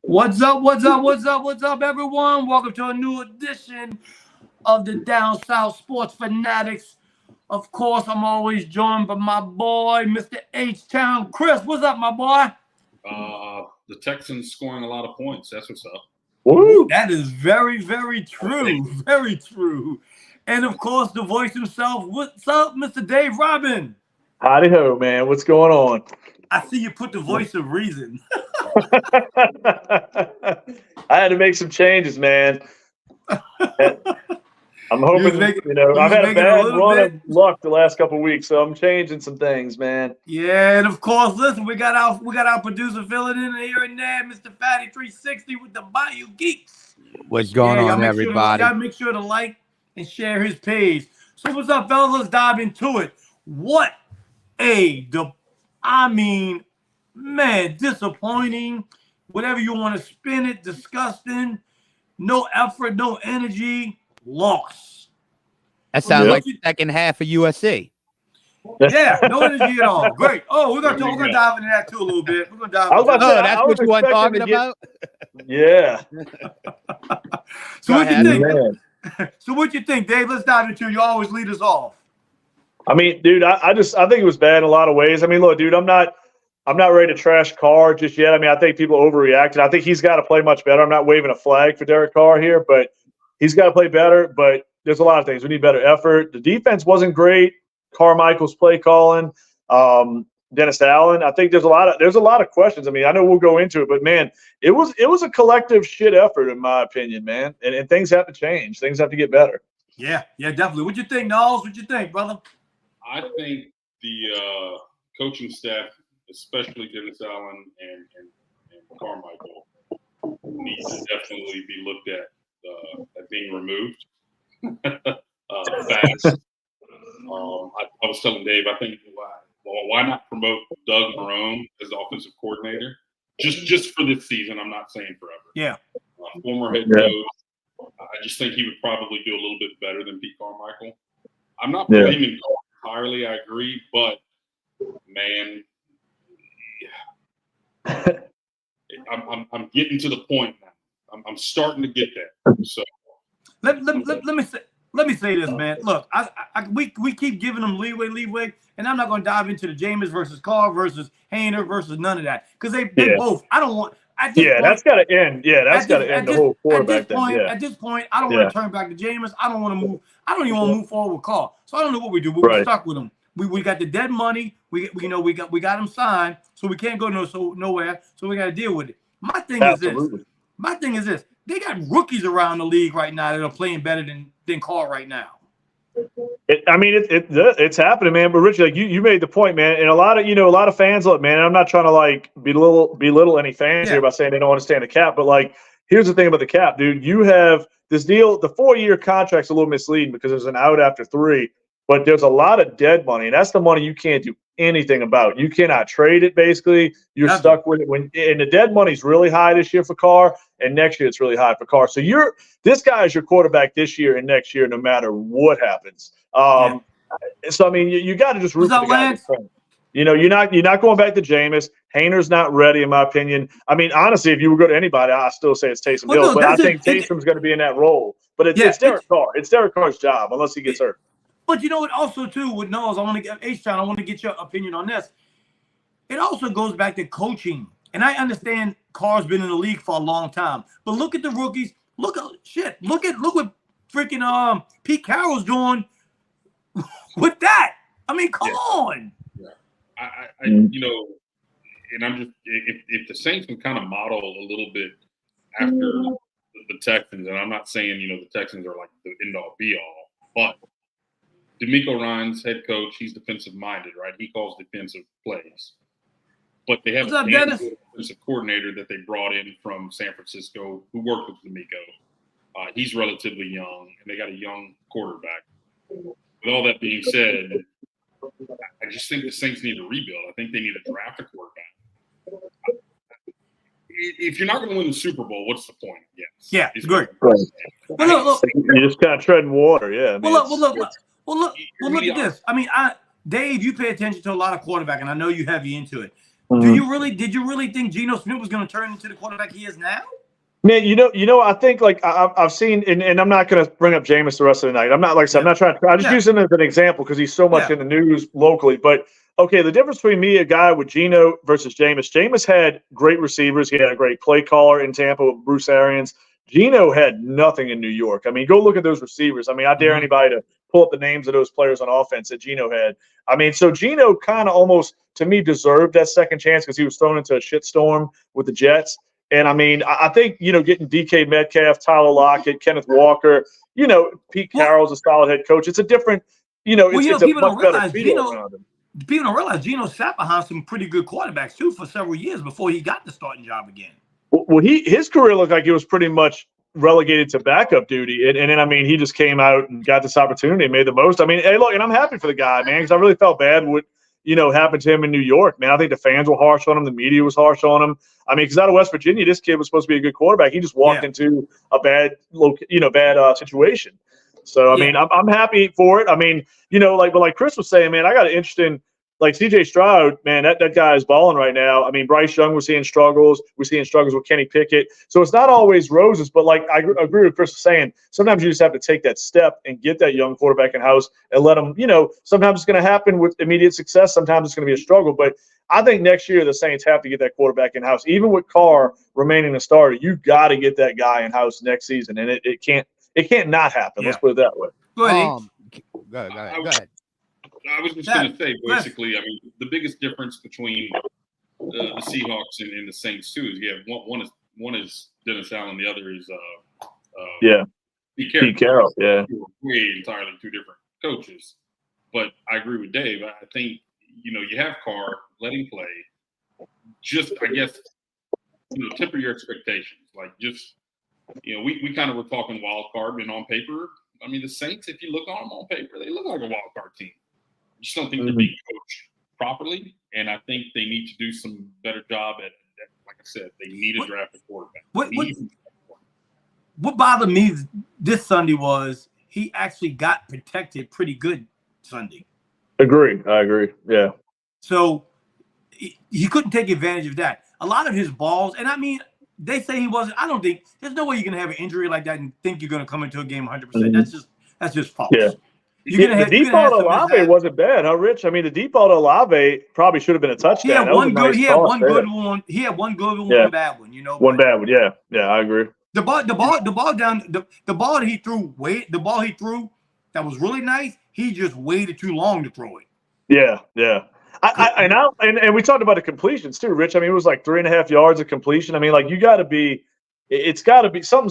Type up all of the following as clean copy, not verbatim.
What's up? What's up? What's up? What's up, everyone? Welcome to a new edition of the Down South Sports Fanatics. Of course, I'm always joined by my boy, Mr. H-Town. Chris, what's up, my boy? The Texans scoring a lot of points. That's what's up. Woo! That is very, very true. Very true. And, of course, the voice himself. What's up, Mr. Dave Robin? Howdy ho, man. What's going on? I see you put the voice of reason. I had to make some changes, man. I'm hoping, I've had a bad run of luck the last couple of weeks, so I'm changing some things, man. Yeah, and of course, listen, we got our producer filling in here and there, Mr. Fatty 360 with the Bayou Geeks. What's going on, everybody? Y'all make sure to like and share his page. So what's up, fellas? Let's dive into it. What man, disappointing. Whatever you want to spin it, disgusting. No effort, no energy. Loss. That sounds like the second half of USC. Yeah, no energy at all. Great. Oh, we're gonna dive into that too a little bit. We're gonna dive. That's what you want talking about. Yeah. So what you think? So what you think, Dave? Let's dive into. You always lead us off. I mean, dude, I think it was bad in a lot of ways. I mean, look, dude, I'm not ready to trash Carr just yet. I mean, I think people overreacted. I think he's got to play much better. I'm not waving a flag for Derek Carr here, but he's got to play better. But there's a lot of things. We need better effort. The defense wasn't great. Carmichael's play calling, Dennis Allen. I think there's a lot of questions. I mean, I know we'll go into it, but man, it was a collective shit effort in my opinion, man. And things have to change. Things have to get better. Yeah, definitely. What you think, Knowles? What you think, brother? I think the coaching staff, especially Dennis Allen and Carmichael, needs to definitely be looked at being removed fast. I was telling Dave, I think why not promote Doug Marrone as the offensive coordinator just for this season? I'm not saying forever. Yeah, former head coach. I just think he would probably do a little bit better than Pete Carmichael. I'm not blaming Carr entirely. I agree, but man, I'm getting to the point now. I'm starting to get there. So let me say this, man. Look, we keep giving them leeway, and I'm not going to dive into the Jameis versus Carr versus Haener versus none of that because they both. I don't want. That's got to end. Yeah, that's got to end the whole quarterback thing. At this point, I don't want to turn back to Jameis. I don't want to move. I don't even want to move forward with Carr. So I don't know what we do. We're stuck with him. We got the dead money. We got him signed, so we can't go nowhere. So we got to deal with it. My thing is this. They got rookies around the league right now that are playing better than Carr right now. It's happening, man. But Richie, like you made the point, man. And a lot of fans, look, man. I'm not trying to like belittle any fans here by saying they don't understand the cap, but like, here's the thing about the cap, dude. You have this deal. The 4-year contract's a little misleading because there's an out after 3, but there's a lot of dead money, and that's the money you can't do anything about. You cannot trade it. Basically, you're stuck with it. And the dead money's really high this year for Carr, and next year it's really high for Carr. So this guy is your quarterback this year and next year, no matter what happens. So I mean, you got to just root for the guy. You're not going back to Jameis. Haener's not ready, in my opinion. I mean, honestly, if you would go to anybody, I still say it's Taysom Hill, but I think Taysom's going to be in that role. But it's Derek Carr. It's Derek Carr's job, unless he gets hurt. But you know what? Also, too, with Knowles, I want to get H-Town. I want to get your opinion on this. It also goes back to coaching, and I understand Carr's been in the league for a long time. But look at the rookies. Look what freaking Pete Carroll's doing with that. I mean, come on. Yeah. And I'm just if the Saints can kind of model a little bit after the Texans, and I'm not saying the Texans are like the end all be all, but DeMeco Ryans, head coach, he's defensive minded, right? He calls defensive plays. But they have a defensive coordinator that they brought in from San Francisco who worked with DeMeco. He's relatively young, and they got a young quarterback. With all that being said, I just think the Saints need to rebuild. I think they need to draft a quarterback. If you're not going to win the Super Bowl, what's the point? Yeah, it's great. Right. Well, look, you're just kind of treading water, yeah. Look at this. I mean, Dave, you pay attention to a lot of quarterback, and I know you heavy into it. Did you really think Geno Smith was going to turn into the quarterback he is now? Man, I think like I've seen, and I'm not going to bring up Jameis the rest of the night. I'm not like I said, I'm not trying to. I just use him as an example because he's so much in the news locally. But okay, the difference between me, a guy with Geno versus Jameis. Jameis had great receivers. He had a great play caller in Tampa with Bruce Arians. Geno had nothing in New York. I mean, go look at those receivers. I mean, I dare anybody to pull up the names of those players on offense that Geno had. I mean, so Geno kind of almost to me deserved that second chance because he was thrown into a shitstorm with the Jets. And I mean, I think, getting DK Metcalf, Tyler Lockett, Kenneth Walker, Pete Carroll's a solid head coach. It's a different, it's a much better feel around him. People don't realize Geno sat behind some pretty good quarterbacks too for several years before he got the starting job again. Well, his career looked like it was pretty much relegated to backup duty. And then, I mean, he just came out and got this opportunity and made the most. I mean, hey, look, and I'm happy for the guy, man, because I really felt bad with happened to him in New York, man. I think the fans were harsh on him. The media was harsh on him. I mean, because out of West Virginia, this kid was supposed to be a good quarterback. He just walked into a bad situation. So, I mean, I'm happy for it. I mean, like Chris was saying, man, I got an interesting, like C.J. Stroud, man, that guy is balling right now. I mean, Bryce Young, we're seeing struggles. We're seeing struggles with Kenny Pickett. So it's not always roses, but like I agree with Chris was saying, sometimes you just have to take that step and get that young quarterback in house and let them, sometimes it's going to happen with immediate success. Sometimes it's going to be a struggle. But I think next year the Saints have to get that quarterback in house. Even with Carr remaining the starter, you got to get that guy in house next season. And it can't not happen. Let's put it that way. Go ahead. Go ahead. I was just going to say, basically, I mean, the biggest difference between the Seahawks and the Saints too is one is Dennis Allen, the other is Pete Carroll. Yeah, way entirely two different coaches. But I agree with Dave. I think you have Carr, let him play. Just I guess temper your expectations. Like just we kind of were talking wild card, and on paper, I mean the Saints. If you look on them on paper, they look like a wild card team. I just don't think they're being coached properly, and I think they need to do some better job at like I said, they need to draft a quarterback. What bothered me this Sunday was he actually got protected pretty good Sunday. I agree. Yeah. So he couldn't take advantage of that. A lot of his balls, and I mean, they say he wasn't. I don't think there's no way you're gonna have an injury like that and think you're gonna come into a game 100%. That's just false. Yeah. The deep ball to Olave wasn't bad, huh, Rich? I mean, the deep ball to Olave probably should have been a touchdown. He had one good one. He had one good one, one bad one. One bad one. Yeah, I agree. The ball that he threw that was really nice. He just waited too long to throw it. Yeah. And we talked about the completions too, Rich. I mean, it was like 3.5 yards of completion. I mean, like something's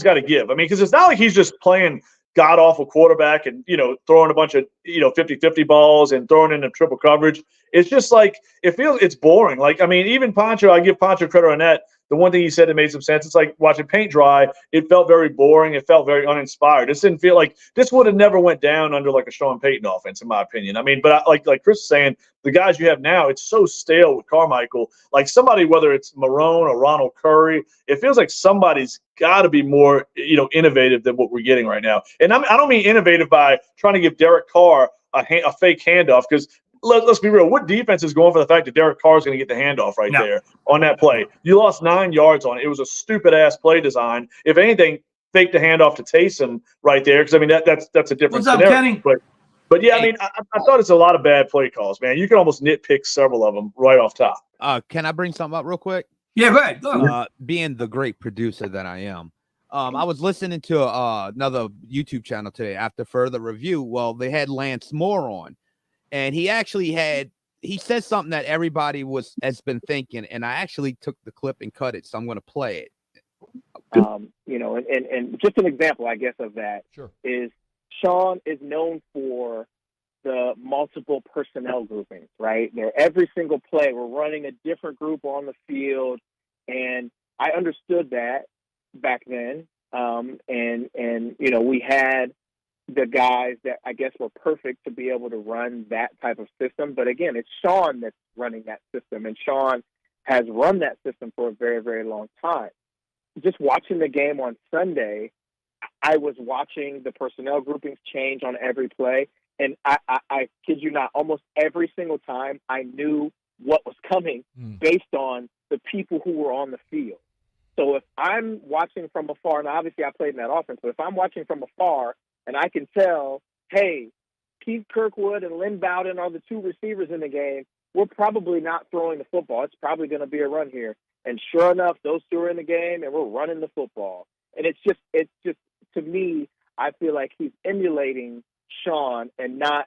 got to give. I mean, because it's not like he's just playing god-awful quarterback and, throwing a bunch of, 50-50 balls and throwing in the triple coverage. It's just like it's boring. Like, I mean, even Poncho, I give Poncho credit on that. The one thing he said that made some sense, it's like watching paint dry. It felt very boring. It felt very uninspired. This didn't feel like this would have never went down under like a Sean Payton offense, in my opinion. I mean, but like Chris is saying, the guys you have now, it's so stale with Carmichael. Like somebody, whether it's Marone or Ronald Curry, it feels like somebody's got to be more, innovative than what we're getting right now. And I don't mean innovative by trying to give Derek Carr a fake handoff, because let's be real. What defense is going for the fact that Derek Carr is going to get the handoff there on that play? You lost 9 yards on it. It was a stupid-ass play design. If anything, fake the handoff to Taysom right there, because, I mean, that's a different scenario. Kenny? But yeah, I mean, I thought it's a lot of bad play calls, man. You can almost nitpick several of them right off top. Can I bring something up real quick? Yeah, go ahead. Being the great producer that I am, I was listening to another YouTube channel today after further review. Well, they had Lance Moore on. And he actually said something that everybody has been thinking, and I actually took the clip and cut it, so I'm going to play it. And just an example, I guess, of that is Sean is known for the multiple personnel groupings, right? Every single play, we're running a different group on the field, and I understood that back then. We had the guys that I guess were perfect to be able to run that type of system. But again, it's Sean that's running that system, and Sean has run that system for a very, very long time. Just watching the game on Sunday, I was watching the personnel groupings change on every play, and I kid you not, almost every single time I knew what was coming based on the people who were on the field. So if I'm watching from afar, and obviously I played in that offense, but if I'm watching from afar and I can tell, hey, Keith Kirkwood and Lynn Bowden are the two receivers in the game, we're probably not throwing the football. It's probably going to be a run here. And sure enough, those two are in the game, and we're running the football. And it's just to me, I feel like he's emulating Sean and not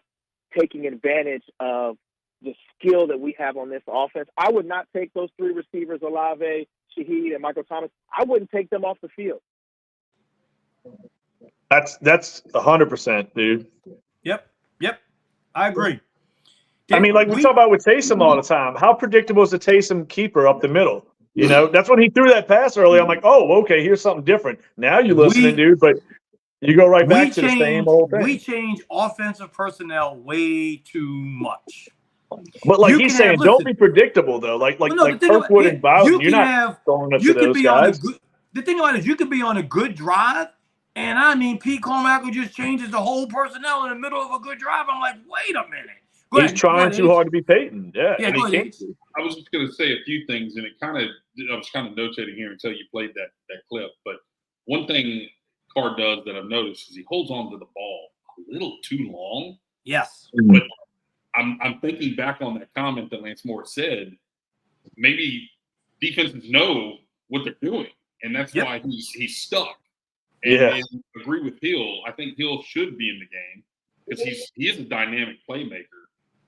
taking advantage of the skill that we have on this offense. I would not take those three receivers, Olave, Shaheed, and Michael Thomas. I wouldn't take them off the field. That's 100%, dude. Yep. I agree. I mean, like we talk about with Taysom all the time. How predictable is the Taysom keeper up the middle? You know, that's when he threw that pass earlier. I'm like, oh, okay, here's something different. Now you're listening, dude, but you go right back to the same old thing. We change offensive personnel way too much. But like he's saying, don't be predictable though. Like Kirkwood and Bowden, you're not going up to those guys. The thing about it is you could be on a good drive, and I mean Pete Carmichael just changes the whole personnel in the middle of a good drive. I'm like, wait a minute. He's trying too hard to be Peyton. Yeah, I was just going to say a few things, and I was kind of notating here until you played that clip. But one thing Carr does that I've noticed is he holds on to the ball a little too long. Yes. But I'm thinking back on that comment that Lance Moore said. Maybe defenses know what they're doing, and that's why he's stuck. And I agree with Hill. I think Hill should be in the game because he is a dynamic playmaker.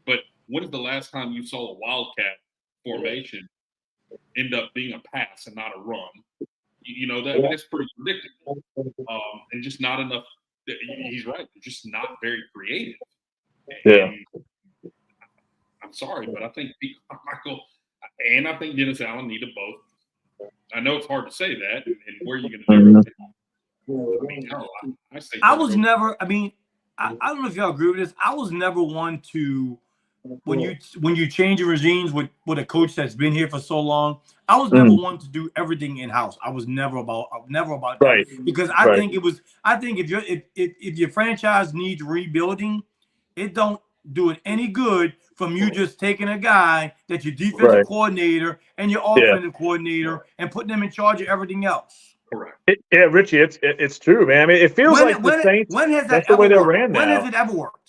But when is the last time you saw a Wildcat formation end up being a pass and not a run? You know, that's pretty predictable. And just not enough. He's right. They're just not very creative. And I'm sorry, but I think Pete Carmichael and I think Dennis Allen need them both. I know it's hard to say that, and where are you going to do it? I mean, I don't know if y'all agree with this. I was never one to when you change your regimes with a coach that's been here for so long. I was never one to do everything in house. I was never about that because I think if your franchise needs rebuilding, it don't do it any good from you just taking a guy that's your defensive coordinator and your offensive coordinator and putting them in charge of everything else. Correct. Richie, it's true, man. I mean, it feels like the Saints. When has that that's the way they're ran now. When has it ever worked?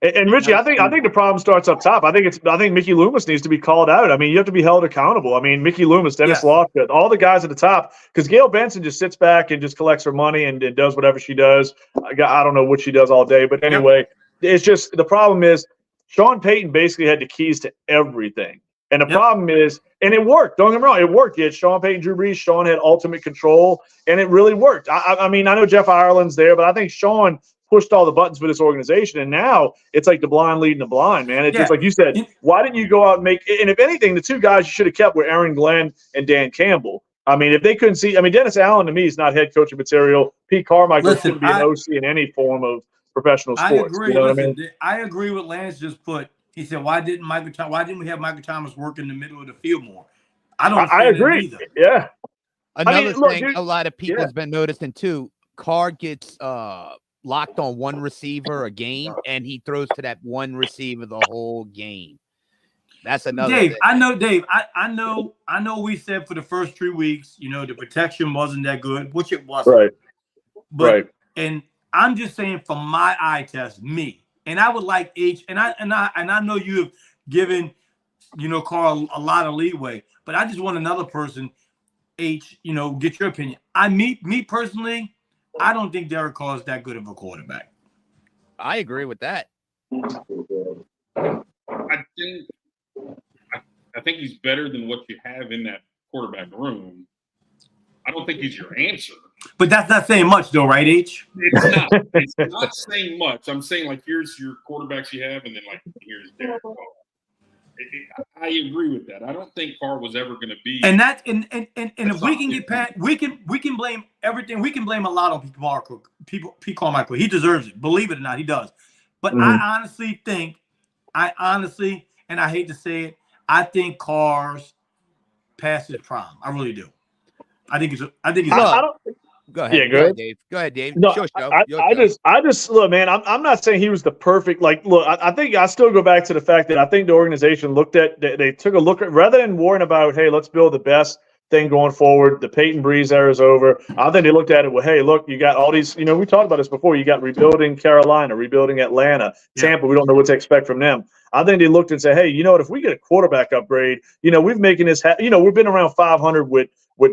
And Richie, I think the problem starts up top. I think Mickey Loomis needs to be called out. I mean, you have to be held accountable. I mean, Mickey Loomis, Dennis Locke, all the guys at the top, because Gail Benson just sits back and just collects her money and does whatever she does. I don't know what she does all day, but anyway, it's just the problem is Sean Payton basically had the keys to everything. And the problem is, and it worked. Don't get me wrong, it worked. You had Sean Payton, Drew Brees. Sean had ultimate control, and it really worked. I mean, I know Jeff Ireland's there, but I think Sean pushed all the buttons for this organization, and now it's like the blind leading the blind, man. It's just like you said, why didn't you go out and make – and if anything, the two guys you should have kept were Aaron Glenn and Dan Campbell. I mean, if they couldn't see – I mean, Dennis Allen to me is not head coaching material. Pete Carmichael shouldn't be an OC in any form of professional sports. I agree. You know what I mean? I agree with Lance just put – he said, why didn't we have Michael Thomas work in the middle of the field more? I agree. Either. Yeah. Another thing a lot of people has been noticing too, Carr gets locked on one receiver a game, and he throws to that one receiver the whole game. That's another Dave, thing. I know we said for the first 3 weeks, the protection wasn't that good, which it wasn't. Right. But and I'm just saying from my eye test, me. And I would like H, and I know you have given, Carl a lot of leeway, but I just want another person, H, get your opinion. Me personally, I don't think Derek Carr is that good of a quarterback. I agree with that. I think he's better than what you have in that quarterback room. I don't think he's your answer. But that's not saying much, though, right, H? It's not saying much. I'm saying, like, here's your quarterbacks you have, and then, like, here's Derek Carr. I agree with that. I don't think Carr was ever going to be. And that, and if we can get past, we can blame everything. We can blame a lot on Pete Carmichael. He deserves it. Believe it or not, he does. But I honestly think, and I hate to say it, I think Carr's past his prime. I really do. I think he's. Go ahead. Yeah, Go go ahead, ahead. Dave. Go ahead, Dave. No, Your show. I, Your I show. just, I just look, man. I'm not saying he was the perfect. Like, look, I think I still go back to the fact that I think the organization looked at, they took a look at, rather than worrying about, hey, let's build the best thing going forward. The Peyton Breeze era is over. I think they looked at it. Well, hey, look, you got all these. We talked about this before. You got rebuilding Carolina, rebuilding Atlanta, Tampa. We don't know what to expect from them. I think they looked and said, hey, you know what? If we get a quarterback upgrade, we've making this. We've been around 500 with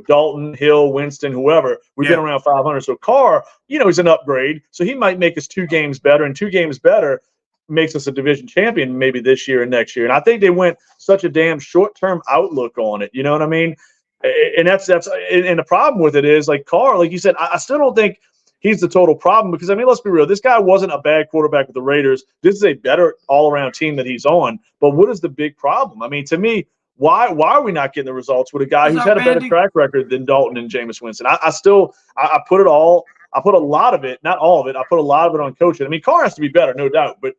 Dalton, Hill, Winston, whoever. We've been around 500. So Carr, he's an upgrade. So he might make us 2 games better, and 2 games better makes us a division champion maybe this year and next year. And I think they went such a damn short-term outlook on it. You know what I mean? And that's and the problem with it is, like Carr, like you said, I still don't think he's the total problem because, I mean, let's be real. This guy wasn't a bad quarterback with the Raiders. This is a better all-around team that he's on. But what is the big problem? I mean, to me, why are we not getting the results with a guy who's had a better track record than Dalton and Jameis Winston? I put a lot of it, not all of it. I put a lot of it on coaching. I mean, Carr has to be better, no doubt. But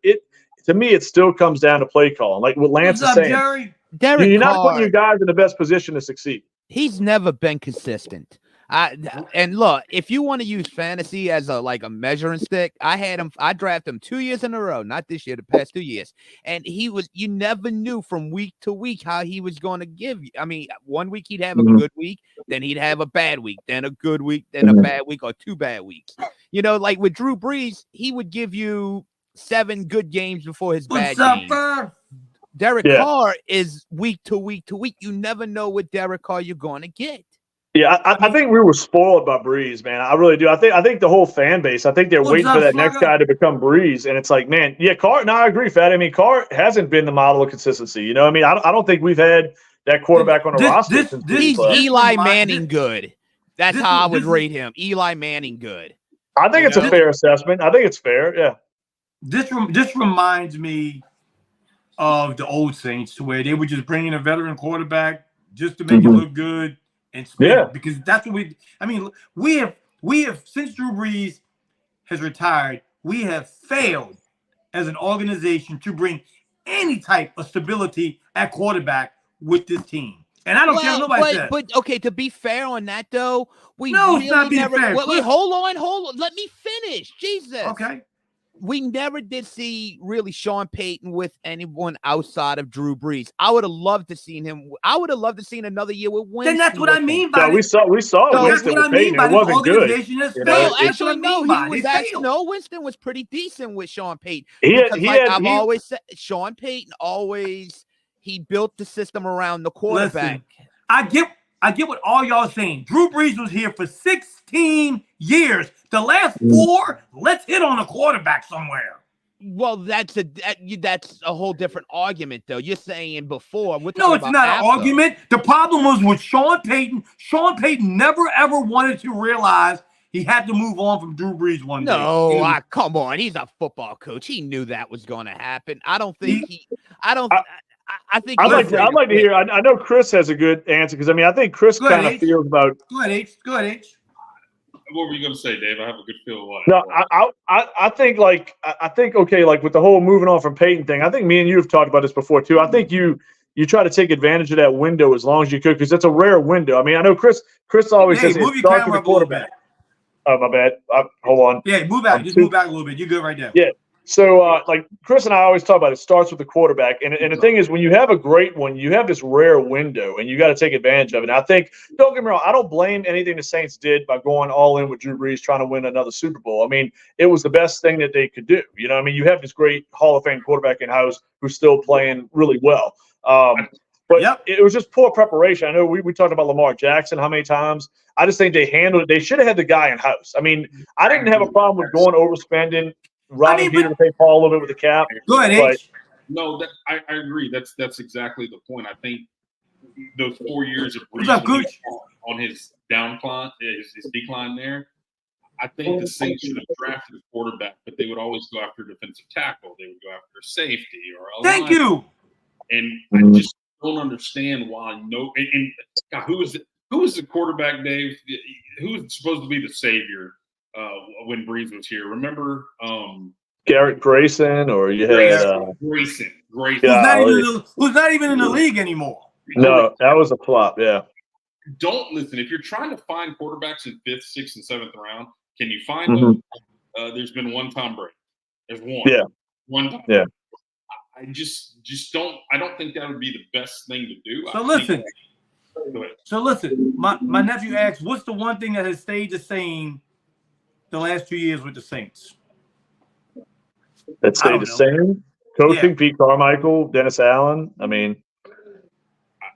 to me, it still comes down to play calling. Like what Lance is saying, Jerry? you're not putting your guys in the best position to succeed. He's never been consistent. And look, if you want to use fantasy as a measuring stick, I drafted him 2 years in a row, not this year, the past 2 years. And you never knew from week to week how he was going to give you. I mean, 1 week he'd have a good week, then he'd have a bad week, then a good week, then a bad week, or 2 bad weeks. Like with Drew Brees, he would give you 7 good games before his bad game. Derek Carr is week to week to week. You never know what Derek Carr you're going to get. Yeah, I think we were spoiled by Breeze, man. I really do. I think the whole fan base, I think they're waiting for that next guy to become Breeze. And it's like, man, Carr, no, I agree, Fat. I mean, Carr hasn't been the model of consistency. I mean, I don't think we've had that quarterback on the roster. He's Eli Manning good. That's how I would rate him. Eli Manning good. I think it's a fair assessment. I think it's fair, yeah. This reminds me of the old Saints, where they were just bringing a veteran quarterback just to make it look good and spin because that's what we have since Drew Brees has retired, we have failed as an organization to bring any type of stability at quarterback with this team. And I don't care what nobody says. But okay, to be fair on that though, it's not being fair. Wait, hold on. Let me finish. Jesus. Okay. We never did see really Sean Payton with anyone outside of Drew Brees. I would have loved to seen him. I would have loved to seen another year with Winston. Then that's what I mean by we saw Winston with Payton. It wasn't good. Winston was pretty decent with Sean Payton. I've always said, Sean Payton he built the system around the quarterback. Listen, I get what all y'all are saying. Drew Brees was here for 16 years. The last 4, let's hit on a quarterback somewhere. Well, that's a whole different argument, though. You're saying before. No, it's not an argument. The problem was with Sean Payton. Sean Payton never, ever wanted to realize he had to move on from Drew Brees one day. No, come on. He's a football coach. He knew that was going to happen. I don't think I think I'd like to hear. I know Chris has a good answer because I think Chris kind of feels about. Go ahead, H. What were you going to say, Dave? I have a good feel. What? No, I think okay, like with the whole moving on from Peyton thing. I think me and you have talked about this before too. I think you try to take advantage of that window as long as you could because it's a rare window. I mean, I know Chris always says it starts with the quarterback. Oh, my bad. Hold on. Yeah, move back. Just move back a little bit. You're good right there. Yeah. So, like Chris and I always talk about, it starts with the quarterback. And the thing is, when you have a great one, you have this rare window, and you got to take advantage of it. And I think, don't get me wrong, I don't blame anything the Saints did by going all in with Drew Brees trying to win another Super Bowl. I mean, it was the best thing that they could do. You have this great Hall of Fame quarterback in-house who's still playing really well. But it was just poor preparation. I know we talked about Lamar Jackson how many times. I just think they handled it. They should have had the guy in house. I mean, I didn't have a problem with going overspending, robbing Peter to pay Paul a little bit with the cap. Go ahead, H. No, I agree. That's exactly the point. I think those 4 years of Brees on his decline there, I think the Saints should have drafted a quarterback, but they would always go after a defensive tackle. They would go after a safety or a Thank you. And I just don't understand why God, who was the quarterback, Dave? Who was supposed to be the savior when Brees was here? Remember Garrett Grayson, or you had Grayson. Who's not even in the league anymore. No, that was a flop. Yeah. don't listen. If you're trying to find quarterbacks in 5th, 6th, and 7th round, can you find them? There's been one Tom Brady. There's one. Yeah. One time. Yeah. I just don't. I don't think that would be the best thing to do. So listen. My nephew asked, "What's the one thing that has stayed the same the last 2 years with the Saints?" That stayed the same. Coaching, Pete Carmichael, Dennis Allen. I mean,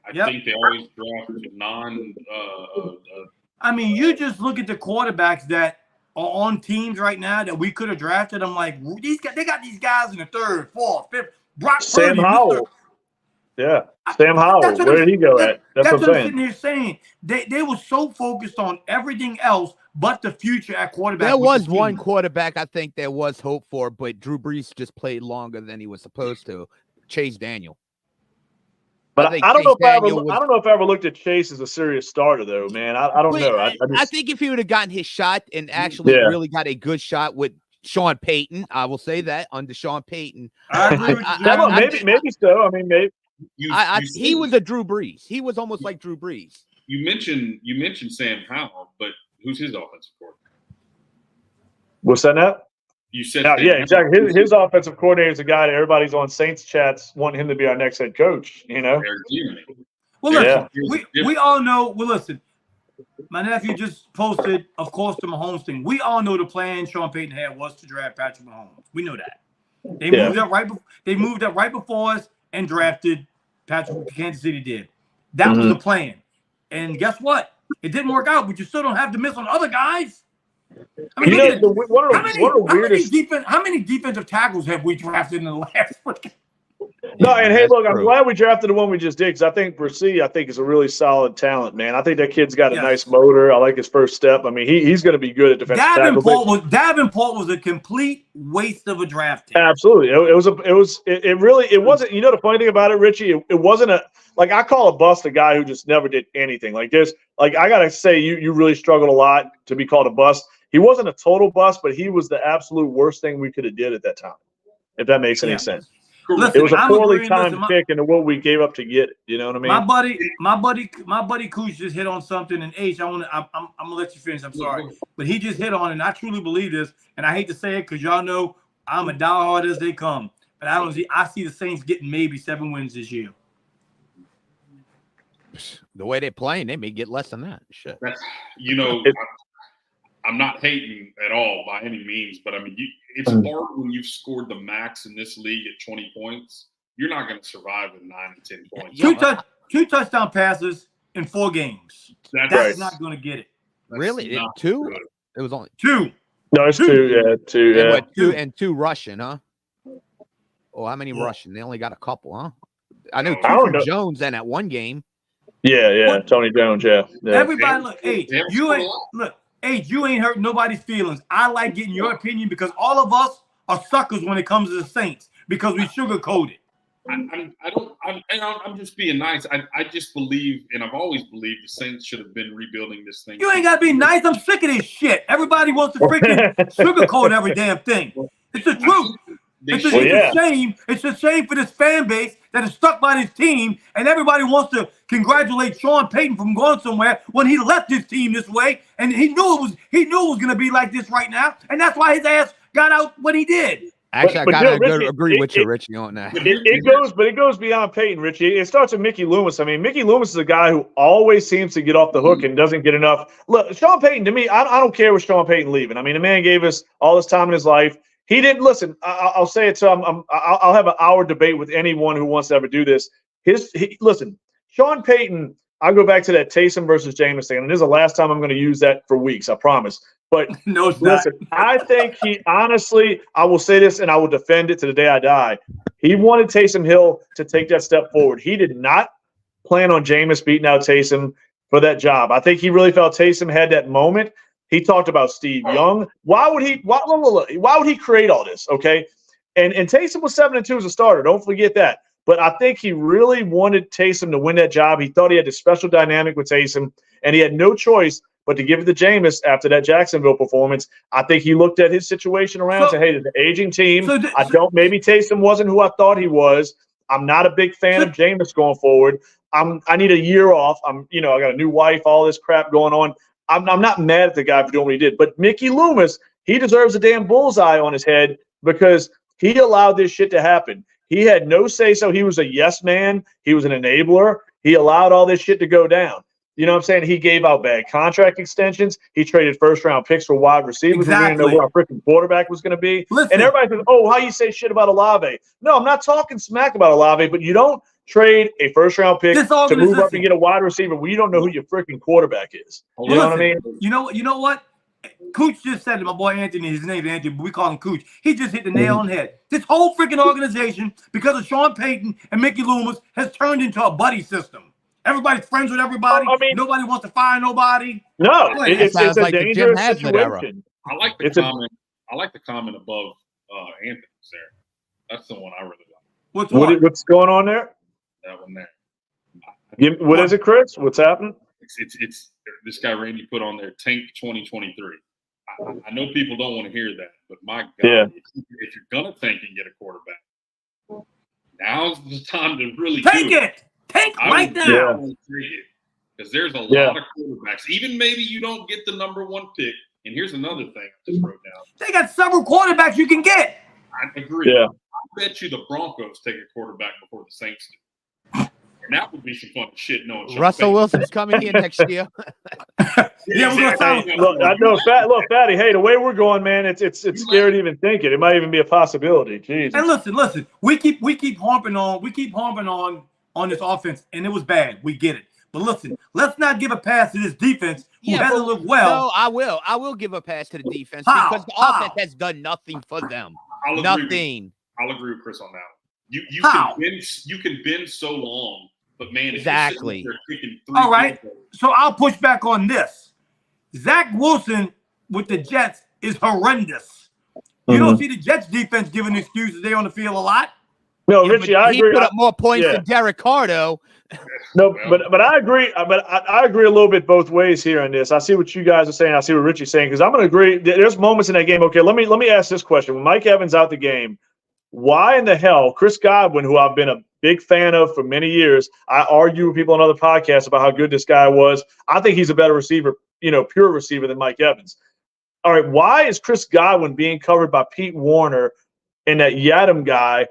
I think they always draft non. I mean, you just look at the quarterbacks that are on teams right now that we could have drafted. I'm like, these guys, they got these guys in the 3rd, 4th, 5th. Brock Sam Purdy, Howell. Yeah, Sam Howell. Where did he go at? That's what I'm sitting here saying. They were so focused on everything else but the future at quarterback. There was one quarterback I think there was hope for, but Drew Brees just played longer than he was supposed to. Chase Daniel. But I don't know if I ever looked at Chase as a serious starter, though, man. I don't know. I think if he would have gotten his shot and actually really got a good shot with Sean Payton, I will say that under Sean Payton. Maybe so. I mean, maybe. He was a Drew Brees. He was almost like Drew Brees. You mentioned Sam Howell, but who's his offensive coordinator? What's that now? You said yeah, exactly. His offensive coordinator is a guy that everybody's on Saints chats wanting him to be our next head coach. You know. Well, listen, we all know. Well, listen, my nephew just posted, of course, the Mahomes thing. We all know the plan Sean Payton had was to draft Patrick Mahomes. We know that. They moved up right. They moved up right before us and drafted Patrick. Kansas City did. That was the plan. And guess what? It didn't work out, but you still don't have to miss on other guys. I mean, how many defensive tackles have we drafted in the last? No, and hey, look, I'm glad we drafted the one we just did because I think Brissy, is a really solid talent, man. I think that kid's got a nice motor. I like his first step. I mean, he's going to be good at defensive tackle. Davenport was a complete waste of a draft pick. Absolutely, it wasn't. You know, the funny thing about it, Richie, it wasn't I call a bust a guy who just never did anything. Like this, I gotta say, you really struggled a lot to be called a bust. He wasn't a total bust, but he was the absolute worst thing we could have did at that time. If that makes any sense. Listen, it was a poorly timed pick into what we gave up to get it. You know what I mean? My buddy Cooch just hit on something. And H, I'm gonna let you finish. I'm sorry, but he just hit on it. And I truly believe this. And I hate to say it because y'all know I'm a diehard as they come. But I see the Saints getting maybe 7 wins this year. The way they're playing, they may get less than that. Shit. I'm not hating at all by any means, but I mean, it's hard when you've scored the max in this league at 20 points. You're not going to survive with 9 and 10 points. Two touchdown passes in 4 games. That's not going to get it. Really? 2? Good. It was only 2. No, it's 2. Yeah, 2. Yeah. And 2 and 2 rushing, huh? Oh, how many rushing? They only got a couple, huh? I know 2 from Jones and at one game. Yeah. Tony Jones. Yeah. Everybody, look, hey, you ain't hurt nobody's feelings. I like getting your opinion because all of us are suckers when it comes to the Saints because we sugarcoat it. I'm just being nice. I just believe, and I've always believed the Saints should have been rebuilding this thing. You ain't got to be nice. I'm sick of this shit. Everybody wants to freaking sugarcoat every damn thing. It's the truth. It's a shame. It's a shame for this fan base that is stuck by this team, and everybody wants to congratulate Sean Payton from going somewhere when he left his team this way, and he knew it was going to be like this right now, and that's why his ass got out when he did. Actually, I gotta agree with you, Richie, on that. It goes beyond Peyton, Richie. It starts with Mickey Loomis. I mean, Mickey Loomis is a guy who always seems to get off the hook and doesn't get enough. Look, Sean Payton, to me, I don't care with Sean Payton leaving. I mean, the man gave us all this time in his life. He didn't listen. I'll say it. So I'll have an hour debate with anyone who wants to ever do this. Listen, Sean Payton. I'll go back to that Taysom versus Jameis thing, and this is the last time I'm going to use that for weeks. I promise. But no, it's listen, not. I think he honestly, I will say this, and I will defend it to the day I die. He wanted Taysom Hill to take that step forward. He did not plan on Jameis beating out Taysom for that job. I think he really felt Taysom had that moment. He talked about Steve Young. Why would he create all this? Okay. And Taysom was 7-2 as a starter. Don't forget that. But I think he really wanted Taysom to win that job. He thought he had this special dynamic with Taysom, and he had no choice but to give it to Jameis after that Jacksonville performance. I think he looked at his situation around and said, hey, there's an aging team. Maybe Taysom wasn't who I thought he was. I'm not a big fan of Jameis going forward. I need a year off. I got a new wife, all this crap going on. I'm not mad at the guy for doing what he did, but Mickey Loomis, he deserves a damn bullseye on his head because he allowed this shit to happen. He had no say so. He was a yes man. He was an enabler. He allowed all this shit to go down. You know what I'm saying? He gave out bad contract extensions. He traded first-round picks for wide receivers. Exactly. We didn't know what our freaking quarterback was going to be. Listen. And everybody says, oh, how you say shit about Olave? No, I'm not talking smack about Olave, but you don't trade a first-round pick to move up and get a wide receiver when you don't know who your freaking quarterback is. You know what I mean? You know what? Cooch just said it. My boy Anthony, his name's Anthony, but we call him Cooch. He just hit the nail on the head. This whole freaking organization, because of Sean Payton and Mickey Loomis, has turned into a buddy system. Everybody's friends with everybody. Nobody wants to fire nobody. No, it's a like dangerous situation. I like the comment. I like the comment above Anthony's there. That's the one I really like. What's going on there? That one there. What is it, Chris? What's happening? It's this guy Randy put on there, Tank 2023. I know people don't want to hear that, but my God, if you're gonna tank and get a quarterback, now's the time to really take it. Tank right now. Because there's a lot of quarterbacks. Even maybe you don't get the number 1 pick. And here's another thing I just wrote down. They got several quarterbacks you can get. I agree. Yeah. I bet you the Broncos take a quarterback before the Saints do. And that would be some fun shit. No, Russell Wilson's coming here next year. Yeah, we're gonna look, I know, Fatty. Hey, the way we're going, man, it's scary to even think it. It might even be a possibility. Jesus. And listen. We keep harping on this offense, and it was bad. We get it. But listen, let's not give a pass to this defense who hasn't looked well. No, I will give a pass to the defense because the offense has done nothing for them. Nothing. I'll agree with Chris on that. You can bend so long, but man, exactly. All right. So I'll push back on this. Zach Wilson with the Jets is horrendous. You don't see the Jets defense giving excuses. They on the field a lot. No, Richie, I agree. He put up more points than Derek Carr, though. No, but I agree. But I agree a little bit both ways here on this. I see what you guys are saying. I see what Richie's saying because I'm going to agree. There's moments in that game. Okay, let me ask this question: when Mike Evans out the game, why in the hell Chris Godwin, who I've been a big fan of for many years, I argue with people on other podcasts about how good this guy was. I think he's a better receiver, pure receiver than Mike Evans. All right, why is Chris Godwin being covered by Pete Warner and that Yadam guy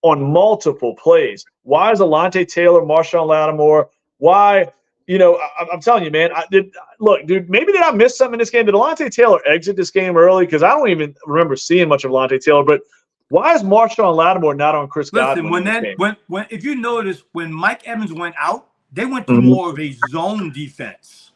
on multiple plays? Why is Alontae Taylor, Marshawn Lattimore? Why? I'm telling you, man. Look, dude. Maybe did I miss something in this game? Did Alontae Taylor exit this game early? Because I don't even remember seeing much of Alontae Taylor. But why is Marshawn Lattimore not on Chris Godwin? Listen, when if you notice, when Mike Evans went out, they went to more of a zone defense.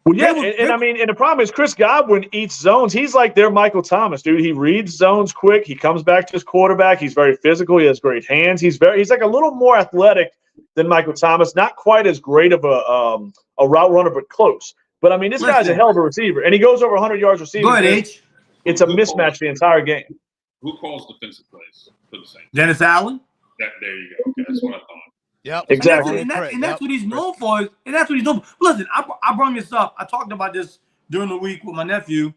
Well, yeah, and the problem is Chris Godwin eats zones. He's like their Michael Thomas, dude. He reads zones quick. He comes back to his quarterback. He's very physical. He has great hands. He's like a little more athletic than Michael Thomas. Not quite as great of a route runner, but close. But this guy's a hell of a receiver, and he goes over 100 yards receiving. Go ahead, H. It's a mismatch the entire game. Who calls defensive plays for the Saints? Dennis Allen. There you go. Okay, that's what I thought. Yep, exactly. And that's what he's known for. And that's what he's known for. Listen, I brought this up. I talked about this during the week with my nephew.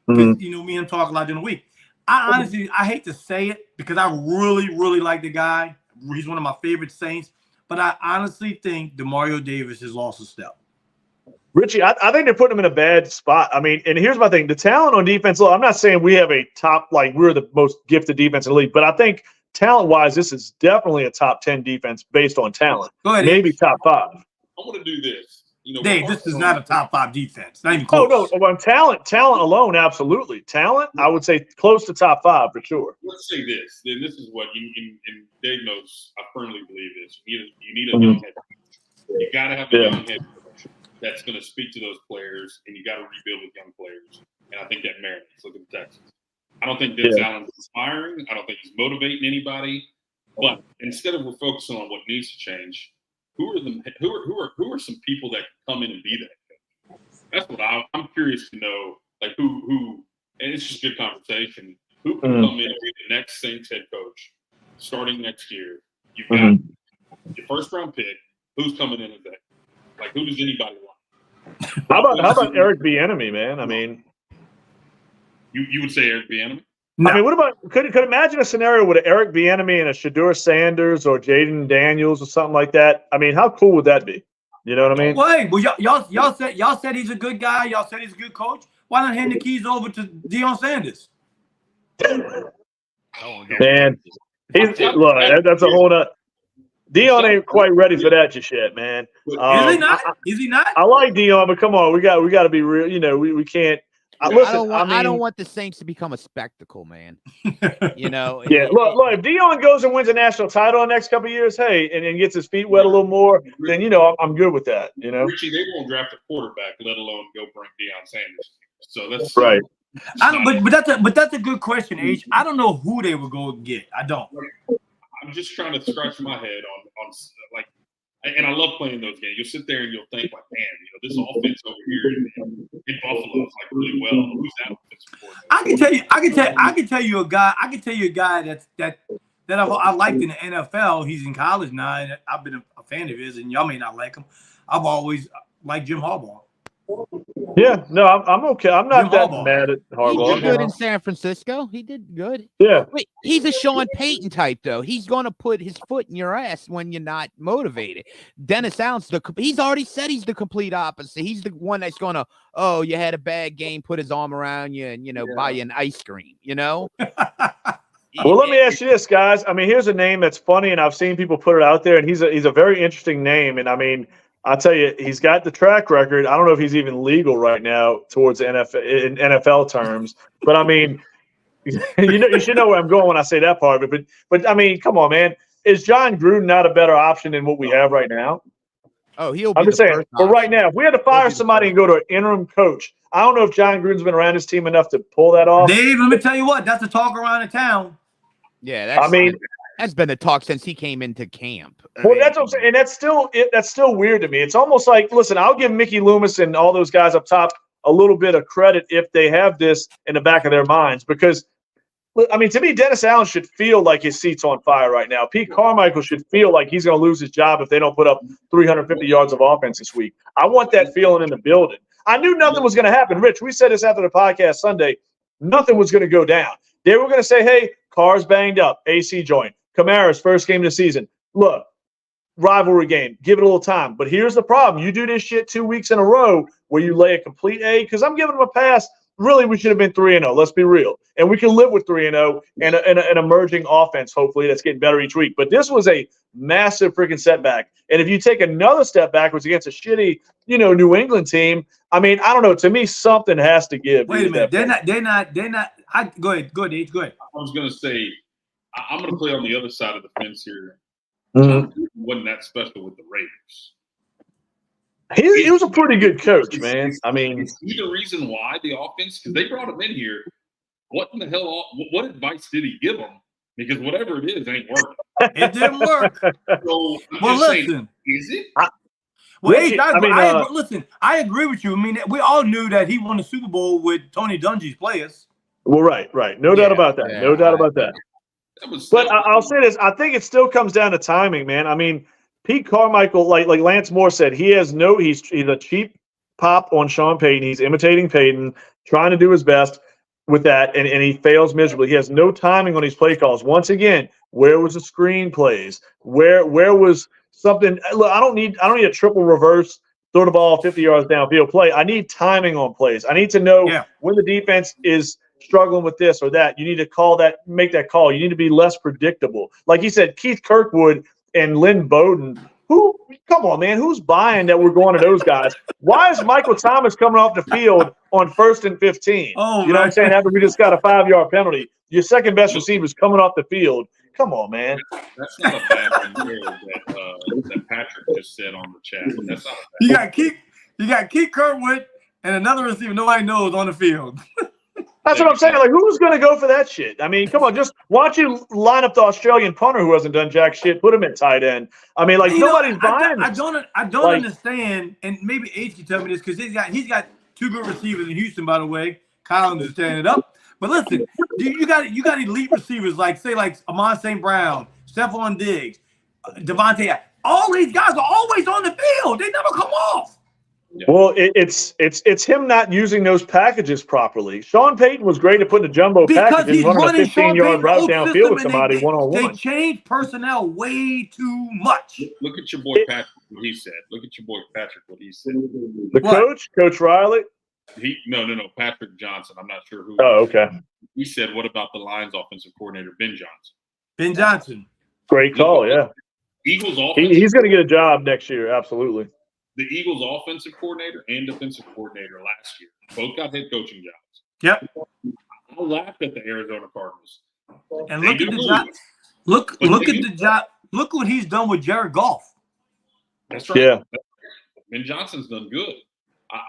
Because, me and him talk a lot during the week. I hate to say it because I really, really like the guy. He's one of my favorite Saints. But I honestly think DeMario Davis has lost a step. Richie, I think they're putting him in a bad spot. And here's my thing. The talent on defense, look, I'm not saying we have a top, we're the most gifted defense in the league, but I think talent-wise, this is definitely a top 10 defense based on talent. Go ahead, maybe top 5. I want to do this. Dave, this is not a top 5 defense. Not even close. No. On talent alone, absolutely. Talent, I would say close to top 5 for sure. Let's say this. Then this is what and Dave knows. I firmly believe this. You need a young head coach. You got to have a young head coach that's going to speak to those players, and you got to rebuild with young players. And I think that merits. Look at the Texans. I don't think Dennis Allen's inspiring. I don't think he's motivating anybody. But instead of we're focusing on what needs to change, who are some people that can come in and be that coach? That's what I'm curious to know. Who and it's just good conversation. Who can come in and be the next Saints head coach starting next year? You've got your first round pick. Who's coming in at that? Who does anybody want? How about Eric Bieniemy, man? You would say Eric Bieniemy? No. I mean, what about could imagine a scenario with Eric Bieniemy and a Shedeur Sanders or Jaden Daniels or something like that? I mean, how cool would that be? You know what I mean? Wait, well, y'all said he's a good guy. Y'all said he's a good coach. Why not hand the keys over to Deion Sanders? Man, that's a whole nother. Deion ain't quite ready for that just yet, man. Is he not? Is he not? I like Deion, but come on, we got to be real. You know, we can't. Listen, I don't want the Saints to become a spectacle, man. You know. Yeah, look, if Deion goes and wins a national title in the next couple of years, hey, and gets his feet wet a little more, then I'm good with that. You know, Richie, they won't draft a quarterback, let alone go bring Deion Sanders. So that's right. But that's a good question, H. I don't know who they would go get. I don't. I'm just trying to scratch my head on like, and I love playing those games. You'll sit there and you'll think like, man, this offense over here in Buffalo is like really well. Who's that offensive coordinator? I can tell you a guy that I liked in the NFL. He's in college now, and I've been a fan of his. And y'all may not like him. I've always liked Jim Harbaugh. Yeah, no, I'm okay. I'm not that mad at Harbaugh. He did good in San Francisco. He did good. Yeah. Wait, he's a Sean Payton type, though. He's going to put his foot in your ass when you're not motivated. Dennis Allen's he's already said he's the complete opposite. He's the one that's going to, oh, you had a bad game, put his arm around you and, buy you an ice cream, Well, let me ask you this, guys. I mean, here's a name that's funny, and I've seen people put it out there, and he's a very interesting name. And I mean, I'll tell you, he's got the track record. I don't know if he's even legal right now towards NFL in NFL terms, but I mean, you should know where I'm going when I say that part of it. But I mean, come on, man, is John Gruden not a better option than what we have right now? Oh, he'll be. I'm just saying. But right now, if we had to fire somebody and go to an interim coach, I don't know if John Gruden's been around his team enough to pull that off. Dave, let me tell you what, that's the talk around the town. Yeah, that's been the talk since he came into camp. Well, that's what I'm saying, and that's still weird to me. It's almost like, listen, I'll give Mickey Loomis and all those guys up top a little bit of credit if they have this in the back of their minds, because, I mean, to me, Dennis Allen should feel like his seat's on fire right now. Pete Carmichael should feel like he's going to lose his job if they don't put up 350 yards of offense this week. I want that feeling in the building. I knew nothing was going to happen. Rich, we said this after the podcast Sunday. Nothing was going to go down. They were going to say, hey, car's banged up, AC joint. Kamara's first game of the season. Look, rivalry game. Give it a little time. But here's the problem. You do this shit 2 weeks in a row where you lay a complete A, because I'm giving them a pass. Really, we should have been 3-0. Let's be real. And we can live with 3-0 and an emerging offense, hopefully, that's getting better each week. But this was a massive freaking setback. And if you take another step backwards against a shitty, New England team, I mean, I don't know. To me, something has to give. Wait a minute. They're not. Go ahead, Dave. Go ahead. I was going to say, I'm going to play on the other side of the fence here. Mm-hmm. Wasn't that special with the Raiders? He was a pretty good coach, man. I mean, is he the reason why the offense? Because they brought him in here. What in the hell? What advice did he give them? Because whatever it is, ain't working. It didn't work. So, listen. Is it? Listen, I agree with you. I mean, we all knew that he won the Super Bowl with Tony Dungy's players. Well, right. No doubt about that. No doubt about that. But I'll say this. I think it still comes down to timing, man. I mean, Pete Carmichael, like Lance Moore said, he's a cheap pop on Sean Payton. He's imitating Payton, trying to do his best with that, and he fails miserably. He has no timing on these play calls. Once again, where was the screen plays? Where was something? Look, I don't need a triple reverse, throw the ball 50 yards downfield play. I need timing on plays. I need to know when the defense is struggling with this or that. You need to make that call. You need to be less predictable. Like you said, Keith Kirkwood and Lynn Bowden. Come on, man. Who's buying that we're going to those guys? Why is Michael Thomas coming off the field on 1st and 15? Oh, you know what I'm saying? After we just got a 5-yard penalty, your second best receiver's coming off the field. Come on, man. That's not a bad thing that Patrick just said on the chat. That's not a bad You got Keith Kirkwood and another receiver nobody knows on the field. That's what I'm saying. Like, who's going to go for that shit? I mean, come on. Just why don't you line up the Australian punter who hasn't done jack shit, put him at tight end. I mean, like, nobody's buying it. I don't understand, and maybe H can tell me this, because he's got two good receivers in Houston, by the way. Collins is standing up. But listen, you got elite receivers like Amon St. Brown, Stephon Diggs, Devontae. All these guys are always on the field. They never come off. Yeah. Well, it's him not using those packages properly. Sean Payton was great at putting a jumbo Because package and he's running a running Sean 15-yard Payton's route old downfield system, with somebody and they one-on-one. changed personnel way too much. Look at your boy Patrick, what he said. Look at your boy Patrick, what he said. The Coach Riley? No, Patrick Johnson. I'm not sure who. Oh, okay. He said, what about the Lions offensive coordinator, Ben Johnson? Ben Johnson. Great call, yeah. Eagles offensive. He's going to get a job next year, absolutely. The Eagles offensive coordinator and defensive coordinator last year both got head coaching jobs. Yep. I laughed at the Arizona Cardinals. And look at the job. Look at the job. Look what he's done with Jared Goff. That's right. Yeah. Ben Johnson's done good. I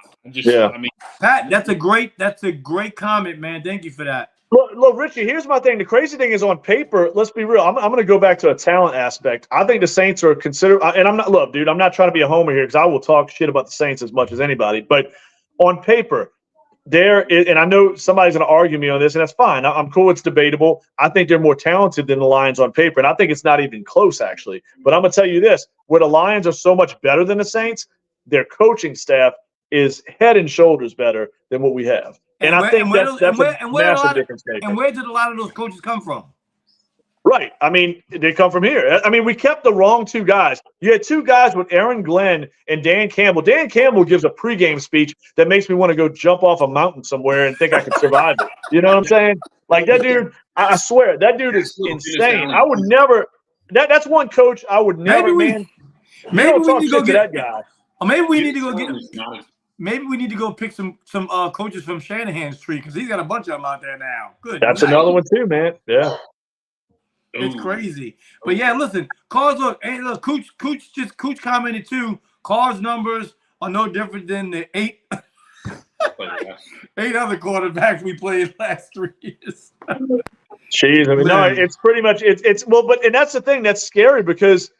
mean, Pat, that's a great comment, man. Thank you for that. Look, Richie, here's my thing. The crazy thing is on paper, let's be real. I'm going to go back to a talent aspect. I think the Saints are considered, and I'm not trying to be a homer here because I will talk shit about the Saints as much as anybody. But on paper, and I know somebody's going to argue me on this, and that's fine. I'm cool. It's debatable. I think they're more talented than the Lions on paper, and I think it's not even close, actually. But I'm going to tell you this. Where the Lions are so much better than the Saints, their coaching staff is head and shoulders better than what we have. And I think that's a massive difference. And where did a lot of those coaches come from? Right. I mean, they come from here. I mean, we kept the wrong two guys. You had two guys with Aaron Glenn and Dan Campbell. Dan Campbell gives a pregame speech that makes me want to go jump off a mountain somewhere and think I can survive it. You know what I'm saying? Like that dude, I swear, that dude is insane. I would never – that's one coach I would never – maybe we need to go get that guy. Or maybe we need to go get – maybe we need to go pick some coaches from Shanahan's tree because he's got a bunch of them out there now. Good. That's another one too, man. Yeah. It's crazy. But yeah, listen, Carr's Cooch commented too. Carr's numbers are no different than the eight other quarterbacks we played last 3 years. Jeez, I mean, no, it's pretty much it's well, but and that's the thing that's scary because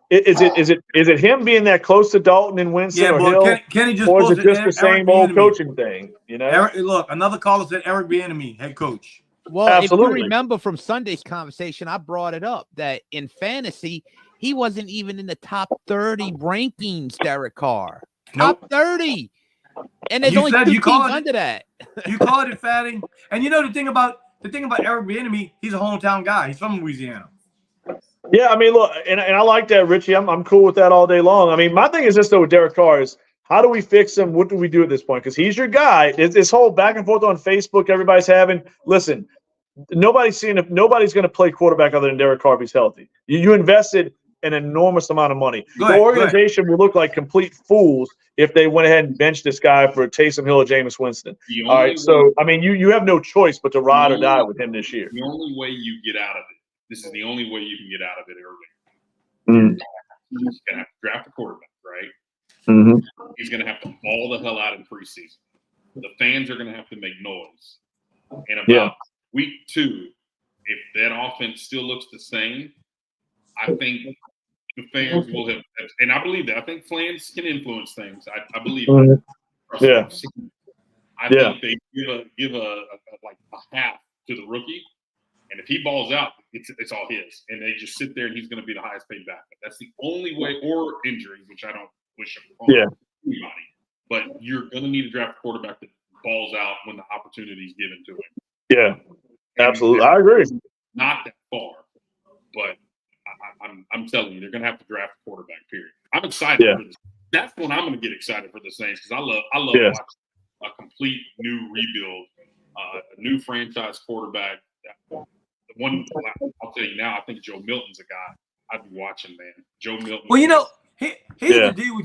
is it him being that close to Dalton and Winston or Hill, Kenny just or is it just the same old coaching thing? You know, look, another caller said Eric Bieniemy, head coach. Well, absolutely. If you remember from Sunday's conversation, I brought it up that in fantasy, he wasn't even in the top 30 rankings, Derek Carr. Top 30. And there's only 2 teams under that. You called it, Fatty. And you know the thing about Eric Bieniemy, he's a hometown guy. He's from Louisiana. Yeah, I mean, look, and I like that, Richie. I'm cool with that all day long. I mean, my thing is this, though, with Derek Carr is how do we fix him? What do we do at this point? Because he's your guy. This whole back and forth on Facebook everybody's having. Listen, nobody's going to play quarterback other than Derek Carr if he's healthy. You invested an enormous amount of money. The organization will look like complete fools if they went ahead and benched this guy for Taysom Hill or Jameis Winston. All right, so, I mean, you have no choice but to ride or die with him this year. The only way you get out of it, this is the only way you can get out of it early. Mm. He's going to have to draft a quarterback, right? Mm-hmm. He's going to have to ball the hell out in preseason. The fans are going to have to make noise. And about week 2, if that offense still looks the same, I think the fans will have – and I believe that. I think fans can influence things. I believe that. Yeah. I think they give a half to the rookie. And if he balls out, it's all his. And they just sit there and he's going to be the highest paid backup. That's the only way – or injuries, which I don't wish upon anybody. But you're going to need to draft a quarterback that balls out when the opportunity is given to him. Yeah, absolutely. I agree. Not that far, but I'm telling you, they're going to have to draft a quarterback, period. I'm excited for this. That's when I'm going to get excited for the Saints because I love watching a complete new rebuild, a new franchise quarterback. The one I'll tell you now, I think Joe Milton's a guy I'd be watching, man. Joe Milton. Well, you know, here's the deal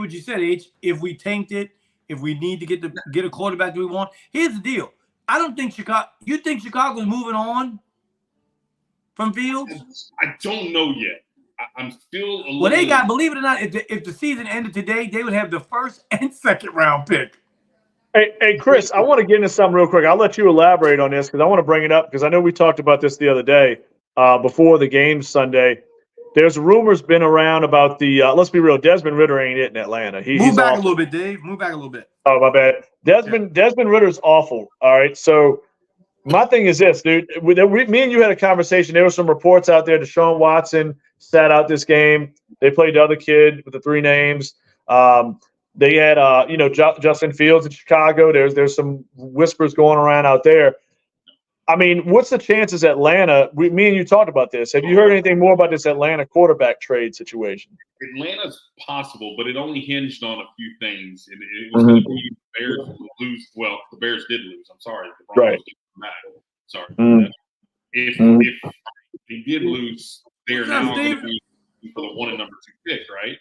with you said, H. If we tanked it, if we need to get a quarterback that we want, here's the deal. I don't think Chicago. You think Chicago's moving on from Fields? I don't know yet. I'm still a little. Well, they got. Believe it or not, if the season ended today, they would have the 1st and 2nd round pick. Hey, Chris, I want to get into something real quick. I'll let you elaborate on this because I want to bring it up because I know we talked about this the other day before the game Sunday. There's rumors been around about the let's be real, Desmond Ridder ain't it in Atlanta. He's back awful. a little bit, Dave. Move back a little bit. Oh, my bad. Desmond Ridder's awful. All right. So my thing is this, dude. Me and you had a conversation. There were some reports out there. Deshaun Watson sat out this game. They played the other kid with the 3 names. They had Justin Fields in Chicago. There's some whispers going around out there. I mean, what's the chances Atlanta? Me and you talked about this. Have you heard anything more about this Atlanta quarterback trade situation? Atlanta's possible, but it only hinged on a few things. It was going to be the Bears lose. Well, the Bears did lose. I'm sorry. The Broncos did come back. Sorry. If they did lose, they're now going to be for the 1 and number 2 pick, right?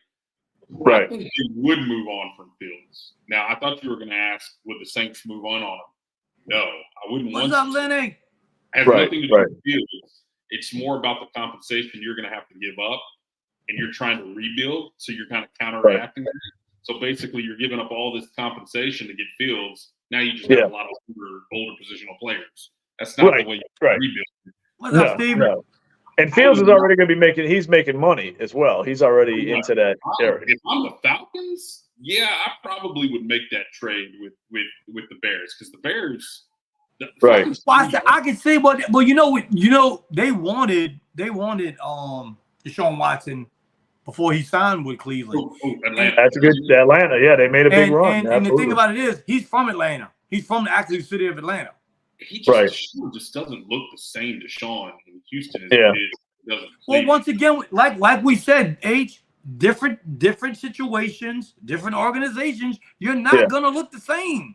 Right. I think they would move on from Fields. Now, I thought you were going to ask, would the Saints move on him? No, I wouldn't want to. What's up, Lenny? It has nothing to do with Fields. It's more about the compensation you're going to have to give up, and you're trying to rebuild, so you're kind of counteracting that. So basically, you're giving up all this compensation to get Fields. Now you just have a lot of older positional players. That's not the way you rebuild. What's up, Steve? No. And Fields is already going to be he's making money as well. He's already into that area. If I'm the Falcons, I probably would make that trade with the Bears, because the Bears. Right. Well, I can see, but they wanted Deshaun Watson before he signed with Cleveland. Atlanta. That's a good Atlanta. Yeah, they made a big run. And the thing about it is, he's from Atlanta. He's from the actual city of Atlanta. He just doesn't look the same Deshaun in Houston as he did. Well, once again, like we said, different situations, different organizations. You're not gonna look the same.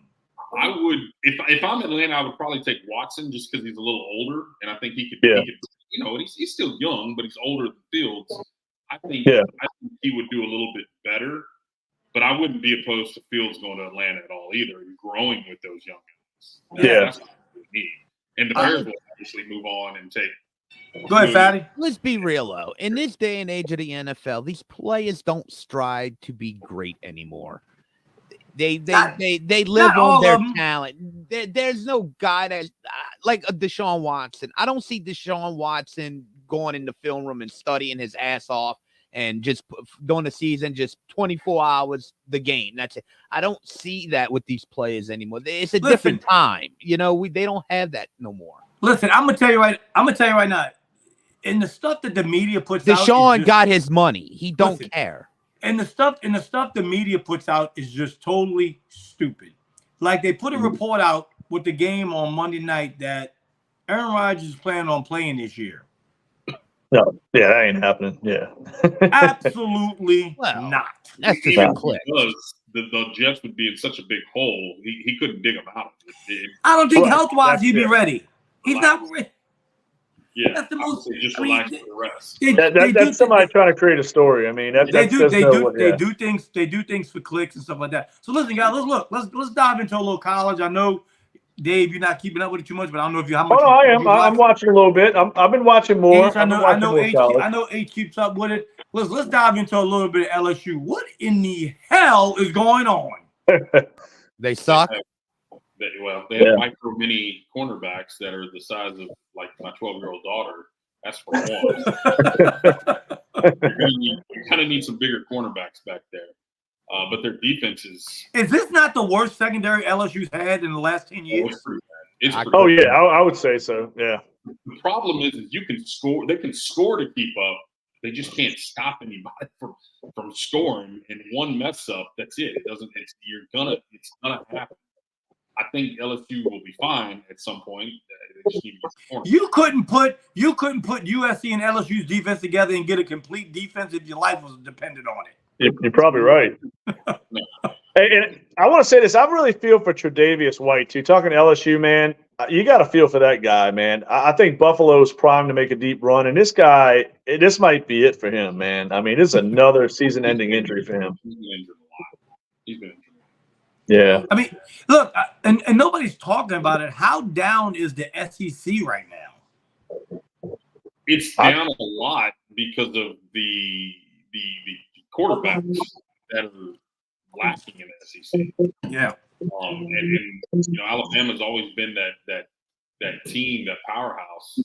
I would, if I'm Atlanta, I would probably take Watson just because he's a little older, and I think he could. He's still young, but he's older than Fields. I think he would do a little bit better, but I wouldn't be opposed to Fields going to Atlanta at all either, and growing with those young guys. That's what we need. And the Bears will obviously move on and take. Go ahead, Fatty. Let's be real, though. In this day and age of the NFL, these players don't strive to be great anymore. They live on their talent. There's no guy that like a Deshaun Watson. I don't see Deshaun Watson going in the film room and studying his ass off and just during the season, just 24 hours the game. That's it. I don't see that with these players anymore. It's a different time. They don't have that no more. Listen, I'm gonna tell you right now. In the stuff that the media puts out, Deshaun got his money. He don't care. And the stuff the media puts out is just totally stupid. Like they put a report out with the game on Monday night that Aaron Rodgers is planning on playing this year. No, that ain't happening. Yeah, absolutely not. That's just a clip. The Jets would be in such a big hole. He couldn't dig them out. I don't think health-wise he'd be ready. He's not ready. Yeah, that's the most. Just relax for the rest. That's somebody trying to create a story. I mean, they do things. They do things for clicks and stuff like that. So listen, guys, let's dive into a little college. I know, Dave, you're not keeping up with it too much, but I don't know if you how much. Oh, I am. I'm watching a little bit. I've been watching more. I know. H keeps up with it. Let's dive into a little bit of LSU. What in the hell is going on? They suck. They have micro mini cornerbacks that are the size of like my 12-year-old daughter. That's for one. You kind of need some bigger cornerbacks back there. But their defense is. Is this not the worst secondary LSU's had in the last 10 years? I would say so. Yeah. The problem is you can score. They can score to keep up. They just can't stop anybody from scoring. And one mess up, that's it. It's gonna happen. I think LSU will be fine at some point. You couldn't put USC and LSU's defense together and get a complete defense if your life was dependent on it. You're probably right. And I want to say this. I really feel for Tre'Davious White too. Talking to LSU, man, you got to feel for that guy, man. I think Buffalo's primed to make a deep run, and this guy, this might be it for him, man. I mean, this is another season-ending injury for him. He's been injured a lot. He's been injured. Yeah. I mean, look, and nobody's talking about it. How down is the SEC right now? It's down a lot because of the quarterbacks that are lacking in the SEC. Yeah. And Alabama's always been that team, that powerhouse.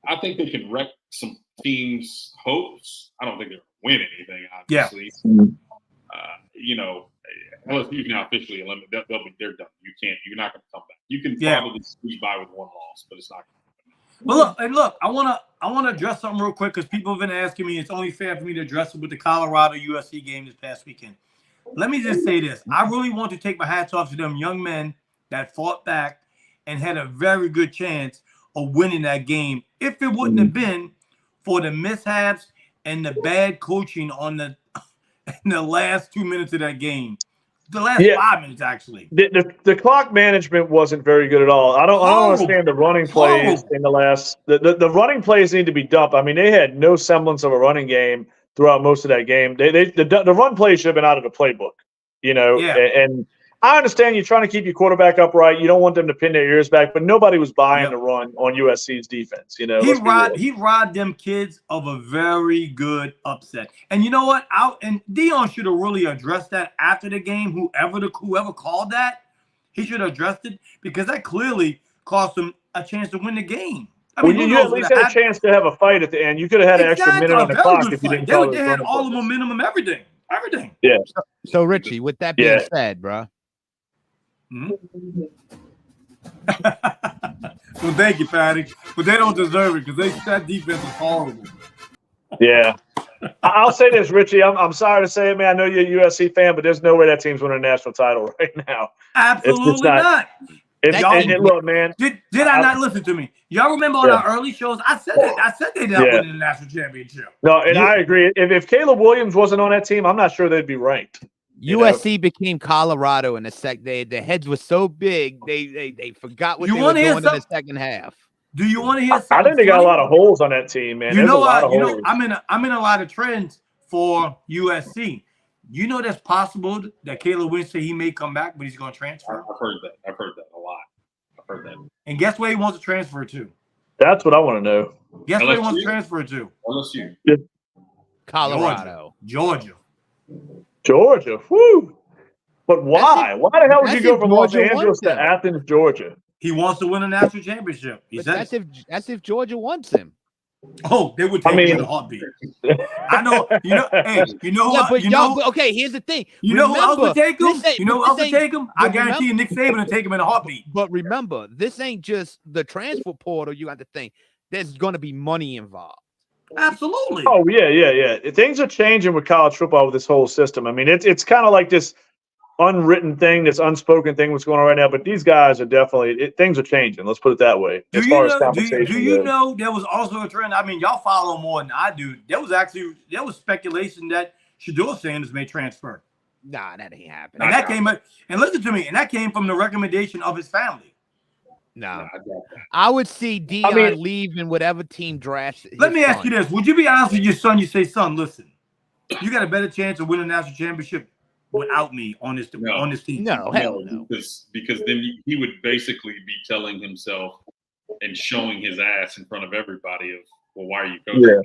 I think they can wreck some teams' hopes. I don't think they'll win anything, obviously. Yeah. LSU's now officially eliminated. They're done. You're not going to come back. You can probably squeeze by with one loss, but it's not going to happen. Well, look, I want to address something real quick because people have been asking me. It's only fair for me to address it with the Colorado USC game this past weekend. let me just say this. I really want to take my hats off to them young men that fought back and had a very good chance of winning that game if it wouldn't have been for the mishaps and the bad coaching on the in the last 2 minutes of that game. The last 5 minutes, actually. The clock management wasn't very good at all. I don't understand the running plays in the last. The running plays need to be dumped. I mean, they had no semblance of a running game throughout most of that game. The run plays should have been out of the playbook, you know. Yeah. And I understand you're trying to keep your quarterback upright. You don't want them to pin their ears back, but nobody was buying the run on USC's defense. You know, he robbed them kids of a very good upset. And you know what? And Dion should have really addressed that after the game. Whoever called that, he should have addressed it because that clearly cost him a chance to win the game. I mean, you at least had a chance to have a fight at the end. You could have had an extra minute on the clock if you didn't call it. They had all the momentum, everything. Yeah. So Richie, with that being said, bro. Well, thank you, Patty. But they don't deserve it because that defense is horrible. Yeah. I'll say this, Richie. I'm sorry to say it, man. I know you're a USC fan, but there's no way that team's winning a national title right now. Absolutely not. Look, man. Did I not listen to me? Y'all remember on our early shows? I said that. I said they're not winning the national championship. No, and I agree. If Caleb Williams wasn't on that team, I'm not sure they'd be ranked. USC became Colorado in the their heads were so big they forgot what they were doing in the second half. Do you want to hear something? I think they got a lot of holes on that team, man. I'm in a lot of trends for USC. You know that's possible that Caleb Williams say he may come back, but he's going to transfer. I've heard that a lot. I've heard that. And guess where he wants to transfer to? That's what I want to know. Guess where he wants to transfer to? LSU. Colorado. Georgia. Whew. But why? Why the hell would you go from Los Angeles to Athens, Georgia? He wants to win a national championship. That's if Georgia wants him. Oh, they would take him in a heartbeat. I know. Hey, okay, here's the thing. You know who else would take him? I guarantee you Nick Saban will take him in a heartbeat. But remember, this ain't just the transfer portal. You got to think. There's going to be money involved. Absolutely. Oh, yeah. Things are changing with college football with this whole system. I mean, it's kind of like this unwritten thing, this unspoken thing what's going on right now. But these guys are definitely things are changing. Let's put it that way. Do you know there was also a trend? I mean, y'all follow more than I do. There was speculation that Shedeur Sanders may transfer. Nah, that ain't happening. And that came up, and listen to me, and that came from the recommendation of his family. No, I would see Dion leaving whatever team drafts. Let me ask you this: would you be honest with your son? You say, "Son, listen, you got a better chance of winning a national championship without me on this team." No, hell no. Because then he would basically be telling himself and showing his ass in front of everybody of, well, why are you coaching?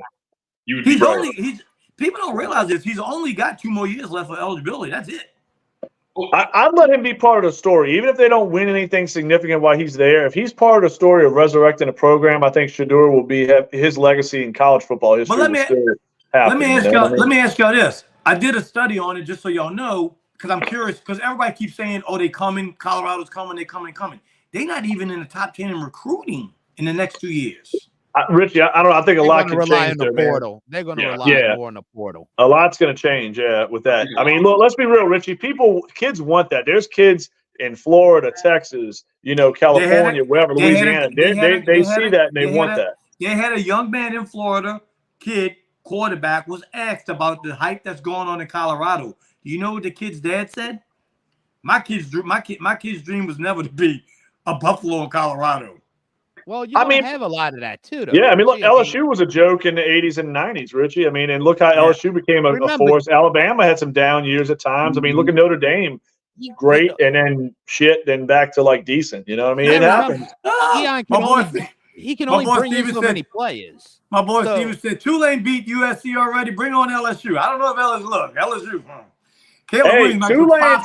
Yeah. People don't realize this. He's only got 2 more years left for eligibility. That's it. I'd let him be part of the story, even if they don't win anything significant while he's there. If he's part of the story of resurrecting a program, I think Shedeur will be his legacy in college football history. But let me ask y'all this. I did a study on it just so y'all know, because I'm curious, because everybody keeps saying, oh, they coming, Colorado's coming, they coming. They're not even in the top 10 in recruiting in the next 2 years. Richie, I don't know. I think a lot can change there, portal. They're going to rely more on the portal. A lot's going to change, with that. I mean, look, let's be real, Richie. Kids want that. There's kids in Florida, Texas, California, wherever, Louisiana. They see that and they want that. They had a young man in Florida, quarterback, was asked about the hype that's going on in Colorado. Do you know what the kid's dad said? My kid's dream was never to be a Buffalo in Colorado. Well, you have a lot of that too, though. Yeah, I mean, look, LSU was a joke in the 80s and 90s, Richie. I mean, and look how LSU became a force. Alabama had some down years at times. I mean, look at Notre Dame, great, and then shit, then back to like decent. You know what I mean? It happens. He can only bring in so many players. My boy Steven said Tulane beat USC already. Bring on LSU. I don't know if LSU.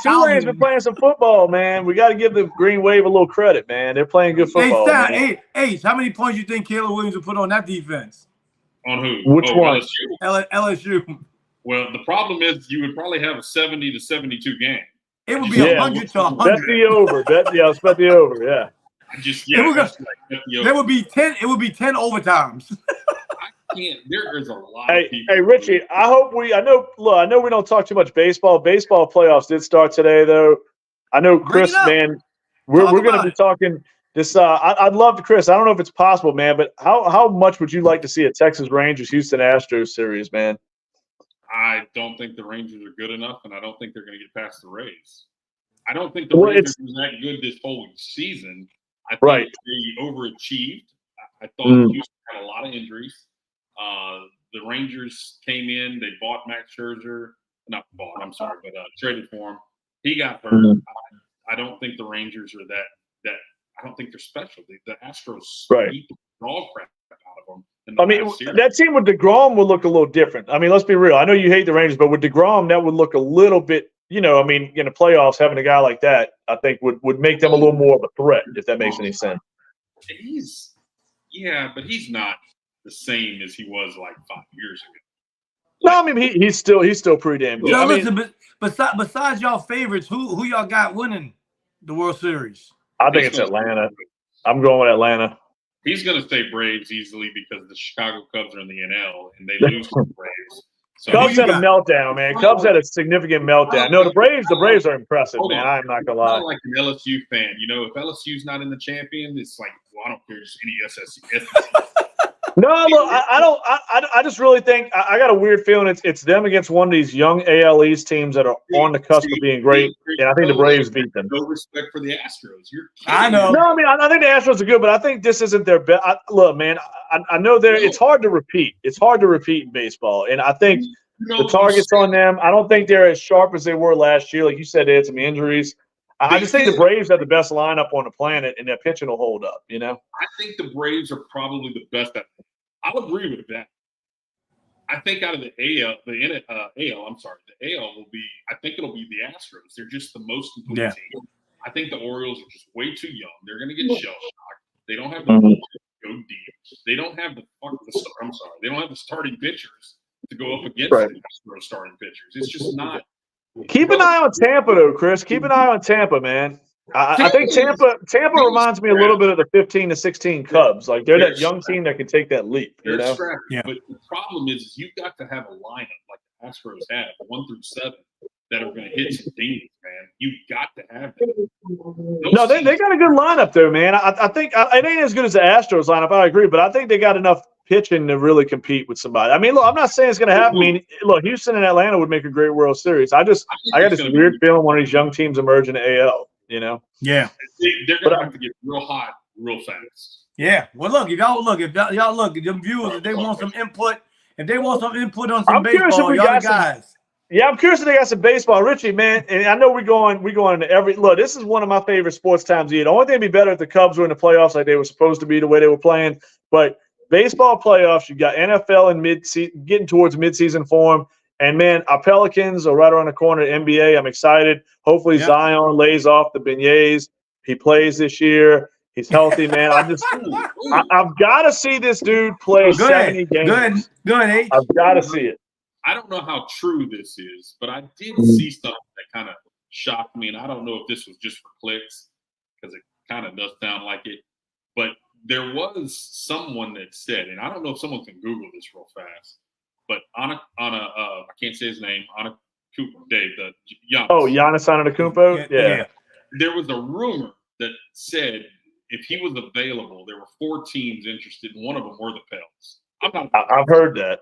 Tulane's been playing some football, man. We got to give the Green Wave a little credit, man. They're playing good football. Ace, how many points do you think Caleb Williams will put on that defense? On who? Which one? LSU. Well, the problem is you would probably have a 70 to 72 game. It would be 100 to 100. Bet the over. Let's bet the over. Yeah. There would be 10. It would be 10 overtimes. can't. There is a lot of people. Hey, Richie. I know we don't talk too much baseball. Baseball playoffs did start today, though. I know, Chris, man. We're going to be talking this. I'd love to, Chris. I don't know if it's possible, man, but how much would you like to see a Texas Rangers Houston Astros series, man? I don't think the Rangers are good enough, and I don't think they're going to get past the Rays. I don't think the Rangers were that good this whole season. I think they overachieved. I thought Houston had a lot of injuries. The Rangers came in. They bought Max Scherzer. Not bought, I'm sorry, but traded for him. He got hurt. I don't think the Rangers are that. I don't think they're special. The Astros beat the dog crap out of them. I mean, that team with DeGrom would look a little different. I mean, let's be real. I know you hate the Rangers, but with DeGrom, that would look a little bit, in the playoffs, having a guy like that, I think would make them a little more of a threat, if that makes any sense. But he's not the same as he was like 5 years ago. No, I mean he's still pretty damn good. Now, listen, besides y'all favorites, who y'all got winning the World Series? I think it's Atlanta. I'm going with Atlanta. He's going to say Braves easily because the Chicago Cubs are in the NL and they lose to the Braves. So Cubs had a meltdown, man. Cubs had a significant meltdown. No, the Braves are impressive, man. I'm not gonna lie. I'm like an LSU fan. If LSU's not in the champion, it's like, well, I don't care, just any SEC. No, look, I just really think I got a weird feeling it's them against one of these young AL East teams that are on the cusp of being great, and I think the Braves beat them. No respect for the Astros. I know. No, I mean I think the Astros are good, but I think this isn't their best. Look, man, I know it's hard to repeat. It's hard to repeat in baseball, and I think the target's on them. I don't think they're as sharp as they were last year. Like you said, they had some injuries. I just think the Braves have the best lineup on the planet, and their pitching will hold up. I think the Braves are probably the best. I'll agree with that. I think out of the AL, the AL will be. I think it'll be the Astros. They're just the most complete team. I think the Orioles are just way too young. They're going to get shell shocked. They don't have the bullshit to go deep. They don't have They don't have the starting pitchers to go up against the Astros starting pitchers. It's just not. Keep an eye on Tampa, though, Chris. Keep an eye on Tampa, man. I think Tampa reminds me a little bit of the 15 to 16 Cubs. Like they're that young team that can take that leap. Yeah. But the problem is you've got to have a lineup like the Astros have, 1 through 7, that are going to hit some dingers, man. You've got to have that. No, they got a good lineup, though, man. I think it ain't as good as the Astros lineup. I agree, but I think they got enough pitching to really compete with somebody. I mean, look, I'm not saying it's going to happen. I mean, look, Houston and Atlanta would make a great World Series. I got this weird feeling one of these young teams emerge in the AL. Yeah. They're going to have to get real hot real fast. Yeah. Well, look, if y'all look, them viewers, if they want some input on some baseball, y'all the guys. I'm curious if they got some baseball. Richie, man, and I know we're going into every – look, this is one of my favorite sports times of year. The only thing would be better if the Cubs were in the playoffs like they were supposed to be the way they were playing. But baseball playoffs, you got NFL and getting towards midseason form. And, man, our Pelicans are right around the corner at NBA. I'm excited. Hopefully Zion lays off the beignets. He plays this year. He's healthy, man. I've got to see this dude play 70 games. Go ahead, H. I've got to see it. I don't know how true this is, but I did see something that kind of shocked me. And I don't know if this was just for clicks because it kind of does sound like it. But there was someone that said, and I don't know if someone can Google this real fast, but I can't say his name, Dave, Giannis. Oh, Giannis Antetokounmpo? Yeah. There was a rumor that said if he was available, there were 4 teams interested, and one of them were the Pels. I've heard that.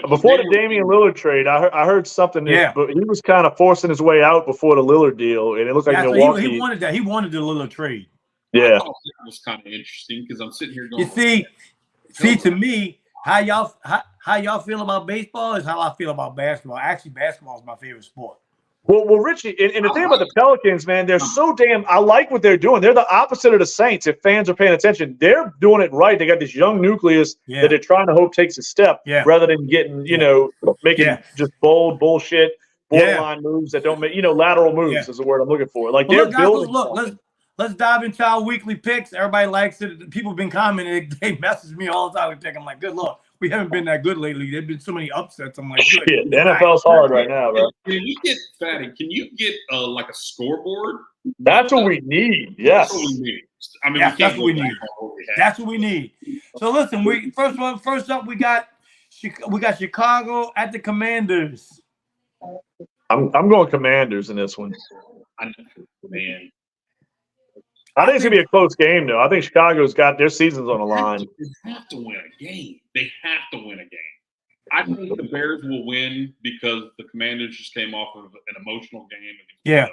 Before the Damian Lillard trade, I heard something. But he was kind of forcing his way out before the Lillard deal, and it looked like Milwaukee. He wanted that. He wanted the Lillard trade. Yeah, I thought that was kind of interesting because I'm sitting here going. You see, to me, how y'all feel about baseball is how I feel about basketball. Actually, basketball is my favorite sport. Well, Richie, and the thing about the Pelicans, man, they're so damn – I like what they're doing. They're the opposite of the Saints if fans are paying attention. They're doing it right. They got this young nucleus that they're trying to hope takes a step rather than getting, making just bold bullshit, borderline moves that don't make – lateral moves is the word I'm looking for. Like they're building – Look, let's dive into our weekly picks. Everybody likes it. People have been commenting. They message me all the time. I'm like, good Lord. We haven't been that good lately. There've been so many upsets. I'm like, shit, the NFL's hard right now, bro. Can you get like a scoreboard? That's what we need. Yes. That's what we need. I mean, that's what we need. That's what we need. So listen, first up we got Chicago at the Commanders. I'm going Commanders in this one. Man, I think it's gonna be a close game, though. I think Chicago's got their seasons on the line. They have to win a game. They have to win a game. I think the Bears will win because the Commanders just came off of an emotional game. Yeah,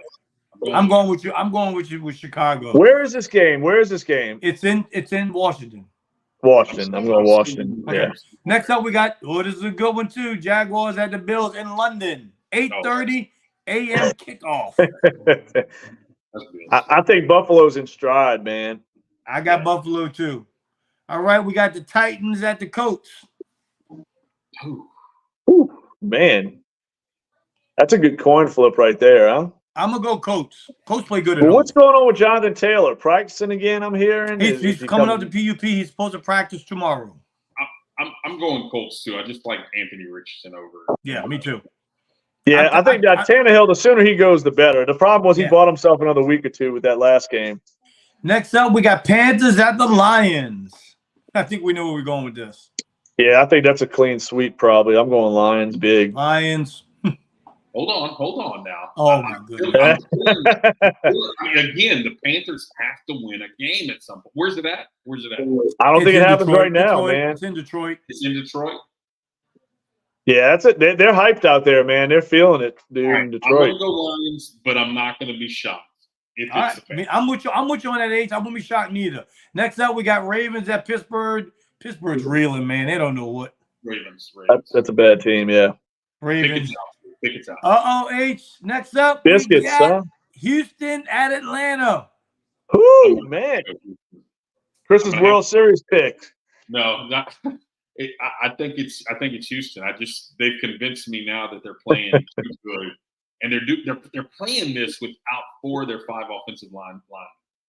I'm going with you. I'm going with you with Chicago. Where is this game? It's in Washington. Washington. I'm going Washington. Okay. Yeah. Next up, we got this is a good one too. Jaguars at the Bills in London. 8:30 a.m. kickoff. I think Buffalo's in stride, man. I got Buffalo too. All right, we got the Titans at the Colts. Ooh, man, that's a good coin flip right there, huh? I'm gonna go Colts. Colts play good at Well, home. what's going on with Jonathan Taylor? Practicing again? I'm hearing He's coming up to PUP. He's supposed to practice tomorrow. I'm going Colts too. I just like Anthony Richardson over. Yeah, me too. Yeah, I think that Tannehill, the sooner he goes, the better. The problem was he bought himself another week or two with that last game. Next up, we got Panthers at the Lions. I think we know where we're going with this. Yeah, I think that's a clean sweep probably. I'm going Lions big. Lions. Hold on now. Oh, my goodness. Again, the Panthers have to win a game at some point. Where's it at? I don't think it happens right now, man. It's in Detroit. It's in Detroit? Yeah, that's it. They're hyped out there, man. They're feeling it, dude, in Detroit. I'm going to go Lions, but I'm not going to be shocked. I'm with you on that age. I won't be shocked neither. Next up, we got Ravens at Pittsburgh. Pittsburgh's reeling, man. They don't know what. Ravens. That's a bad team, yeah. Ravens. Pick it out. H. Next up, Biscuits, huh? Houston at Atlanta. Ooh, man. Chris's World Series pick. No, not. I think it's Houston. They've convinced me now that they're playing too good, and they're playing this without 4 of their 5 offensive line.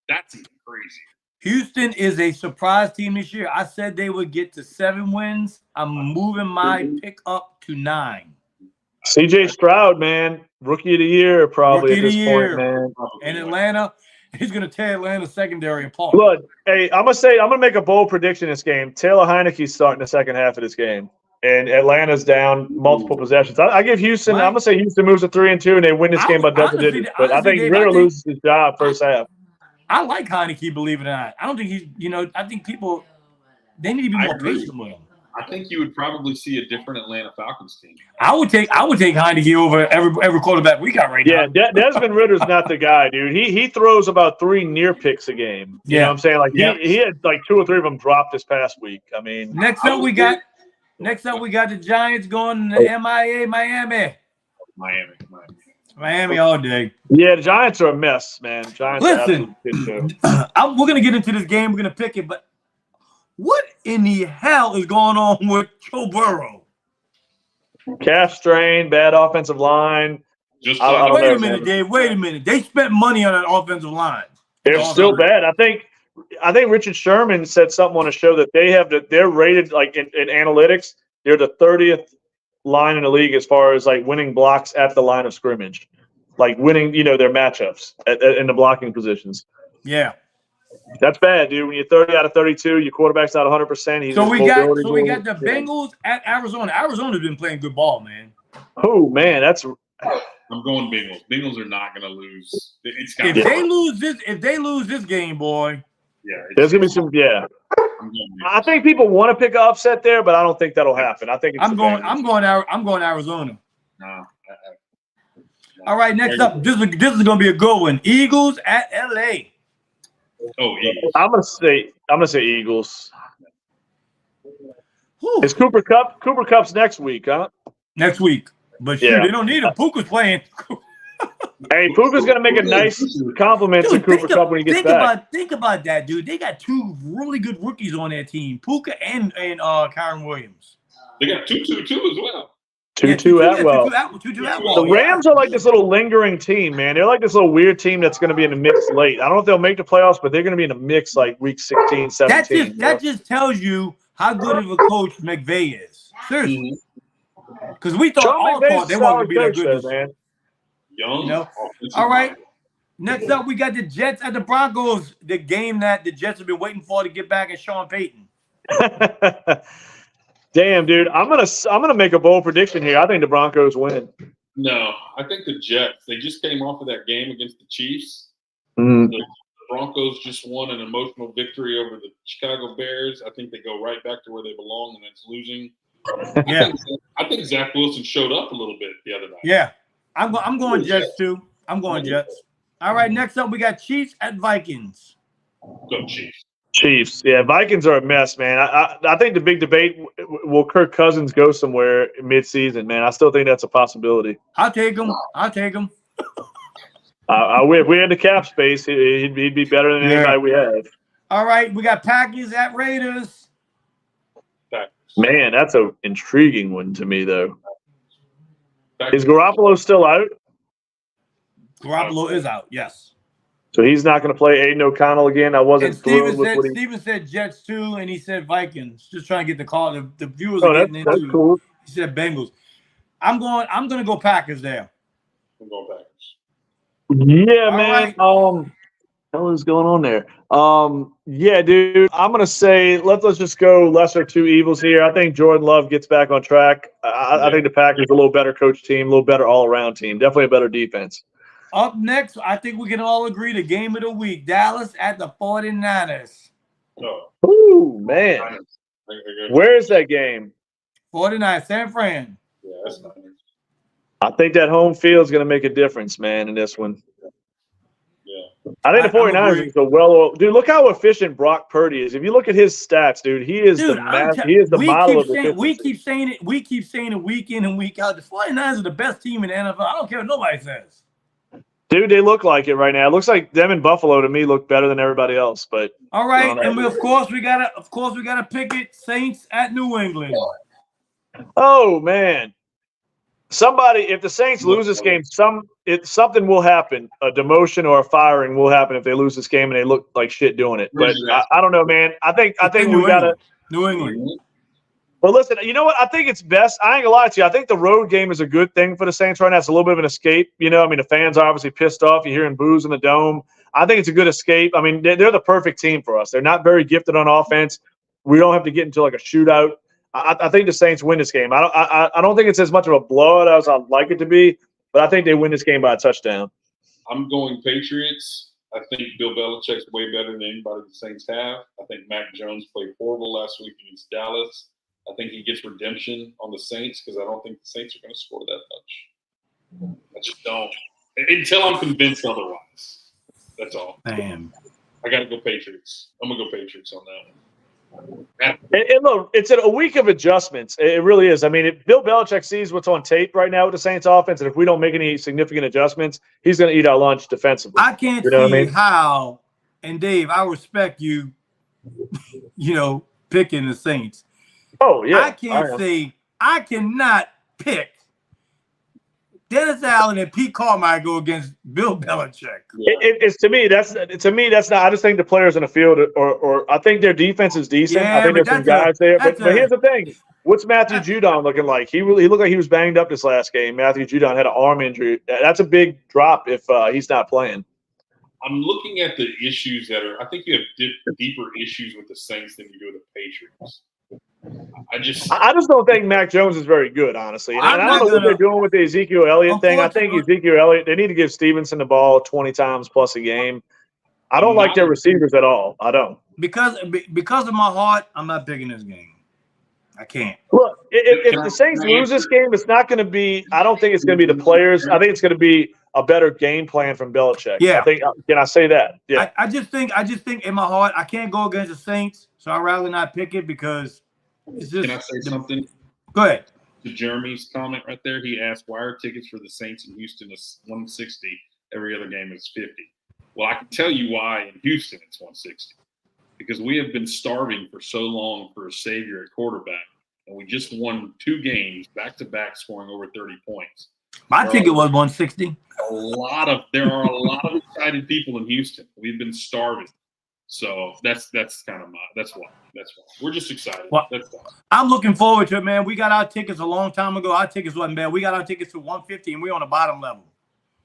That's even crazy. Houston is a surprise team this year. I said they would get to 7 wins. I'm moving my pick up to 9. CJ Stroud, man, rookie of the year probably at this point, man. And Atlanta, he's going to tear Atlanta secondary apart. Look, hey, I'm gonna make a bold prediction in this game. Taylor Heineke's starting the second half of this game, and Atlanta's down multiple possessions. I give Houston. I'm gonna say Houston moves to 3-2, and they win this game by double digits. But I think Ritter loses his job first half. I like Heineke, believe it or not. I don't think he's. I think people they need to be more patient with him. I think you would probably see a different Atlanta Falcons team. I would take Heineke over every quarterback we got right now. Yeah, Desmond Ritter's not the guy, dude. He throws about 3 near picks a game. You know what I'm saying? Like he had like 2 or 3 of them dropped this past week. I mean, next up we got the Giants going to MIA Miami all day. Yeah, the Giants are a mess, man. Giants. Listen, we're gonna get into this game. We're gonna pick it, but what in the hell is going on with Joe Burrow? Calf strain, bad offensive line. Wait a minute, Dave. Wait a minute. They spent money on that offensive line. They're still bad. I think Richard Sherman said something on a show that they're rated like in analytics. They're the 30th line in the league as far as like winning blocks at the line of scrimmage, like winning their matchups in the blocking positions. Yeah. That's bad, dude. When you're 30 out of 32, your quarterback's not 100%. So we got the Bengals at Arizona. Arizona's been playing good ball, man. Oh man, I'm going Bengals. Bengals are not going to lose. If they lose this game, boy. Yeah, there's gonna be some. Yeah, I think people want to pick an upset there, but I don't think that'll happen. I think I'm going Arizona. No. All right, next up, this is going to be a good one. Eagles at LA. Oh, Eagles. I'm gonna say Eagles. It's Cooper Kupp. Cooper Kupp's next week, huh? Next week, but shoot, they don't need him. Puka's playing. Hey, Puka's gonna make a nice compliment to Cooper Kupp when he gets back. Think about that, dude. They got 2 really good rookies on their team, Puka and Kyron Williams. They got Tutu as well. Tutu Atwell. The Rams are like this little lingering team, man. They're like this little weird team that's going to be in the mix late. I don't know if they'll make the playoffs, but they're going to be in the mix like week 16, 17. That just tells you how good of a coach McVay is. Seriously. Because we thought they weren't going to be that good. Man. Young. All right. Next up, we got the Jets at the Broncos, the game that the Jets have been waiting for to get back at Sean Payton. Damn, dude. I'm gonna make a bold prediction here. I think the Broncos win. No, I think the Jets. They just came off of that game against the Chiefs. Mm. The Broncos just won an emotional victory over the Chicago Bears. I think they go right back to where they belong, and that's losing. Yeah. I think Zach Wilson showed up a little bit the other night. Yeah. I'm going Jets too. I'm going Jets. All right, next up we got Chiefs at Vikings. Go Chiefs. Chiefs. Yeah, Vikings are a mess, man. I think the big debate, will Kirk Cousins go somewhere mid-season, man? I still think that's a possibility. I'll take him. If we had the cap space, he'd be better than anybody we have. All right, we got Packers at Raiders. Man, that's an intriguing one to me, though. Is Garoppolo still out? Garoppolo is out, yes. So he's not going to play Aiden O'Connell again. I wasn't thrilled with what he... Steven said Jets too, and he said Vikings. Just trying to get the call. The viewers are getting into. That's cool. He said Bengals. I'm going to go Packers there. I'm going Packers. Yeah, All man. right. What the hell is going on there? Yeah, dude. I'm gonna say let's just go lesser two evils here. I think Jordan Love gets back on track. I think the Packers are a little better coach team, a little better all around team, definitely a better defense. Up next, I think we can all agree the game of the week: Dallas at the 49ers. Oh. Ooh, man. Where is that game? 49, San Fran. Yeah, that's nice. I think that home field is going to make a difference, man, in this one. Yeah. I think the 49ers is a well – dude, look how efficient Brock Purdy is. If you look at his stats, dude, he is the model of efficiency. We keep saying it week in and week out. The 49ers are the best team in the NFL. I don't care what nobody says. Dude, they look like it right now. It looks like them in Buffalo to me look better than everybody else. But all right, and of course we gotta pick it. Saints at New England. Oh man. Somebody, if the Saints lose this game, something will happen. A demotion or a firing will happen if they lose this game and they look like shit doing it. But I don't know, man. I think we gotta New England. Well, listen, you know what? I think it's best. I ain't gonna lie to you. I think the road game is a good thing for the Saints right now. It's a little bit of an escape. You know, I mean, the fans are obviously pissed off. You're hearing boos in the dome. I think it's a good escape. I mean, they're the perfect team for us. They're not very gifted on offense. We don't have to get into like a shootout. I think the Saints win this game. I don't think it's as much of a blowout as I'd like it to be, but I think they win this game by a touchdown. I'm going Patriots. I think Bill Belichick's way better than anybody the Saints have. I think Mac Jones played horrible last week against Dallas. I think he gets redemption on the Saints because I don't think the Saints are going to score that much. I just don't. Until I'm convinced otherwise. That's all. Damn. I got to go Patriots. I'm going to go Patriots on that one. And look, it's a week of adjustments. It really is. I mean, if Bill Belichick sees what's on tape right now with the Saints offense, and if we don't make any significant adjustments, he's going to eat our lunch defensively. I can't see how, and Dave, I respect you, picking the Saints. Oh, yeah. I cannot pick Dennis Allen and Pete Carmichael against Bill Belichick. It's to me that's not. I just think the players in the field, or I think their defense is decent. Yeah, I think there's some guys there. But here's the thing: what's Matthew Judon looking like? He looked like he was banged up this last game. Matthew Judon had an arm injury. That's a big drop if he's not playing. I'm looking at the issues that are. I think you have deeper issues with the Saints than you do with the Patriots. I just don't think Mac Jones is very good, honestly. And I don't know what they're doing with the Ezekiel Elliott thing. I think Ezekiel Elliott, they need to give Stevenson the ball 20 times plus a game. I don't like their receivers at all. I don't. Because of my heart, I'm not picking this game. I can't. Look, if the Saints lose this game, it's not going to be – I don't think it's going to be the players. I think it's going to be a better game plan from Belichick. Yeah. Can I say that? Yeah. I just think in my heart, I can't go against the Saints, so I'd rather not pick it because – Can I say something? Go ahead. To Jeremy's comment right there, he asked, why are tickets for the Saints in Houston is 160? Every other game is 50. Well, I can tell you why in Houston it's 160. Because we have been starving for so long for a savior at quarterback, and we just won 2 games back-to-back scoring over 30 points. My ticket was 160. There are a lot of excited people in Houston. We've been starving. So that's kind of that's why we're just excited. Well, I'm looking forward to it, man. We got our tickets a long time ago. Our tickets wasn't bad. We got our tickets to 150, and we're on the bottom level.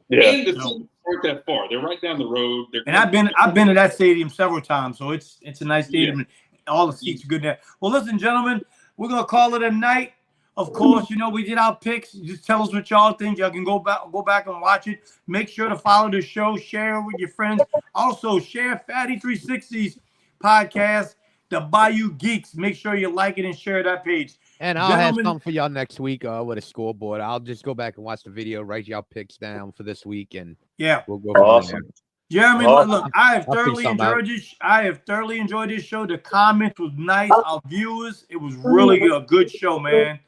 Yeah, and the teams aren't that far. They're right down the road. And I've been to that stadium several times, so it's a nice stadium. Yeah. all the seats are good there. Well, listen, gentlemen, we're gonna call it a night. Of course, you know, we did our picks. Just tell us what y'all think. Y'all can go back and watch it. Make sure to follow the show, share it with your friends. Also, share Fatty 360's podcast, The Bayou Geeks. Make sure you like it and share that page. And I'll have something for y'all next week with a scoreboard. I'll just go back and watch the video, write y'all picks down for this week, and we'll go from there. Jeremy, look, I have thoroughly enjoyed this. I have thoroughly enjoyed this show. The comments was nice. Our viewers, it was really a good show, man.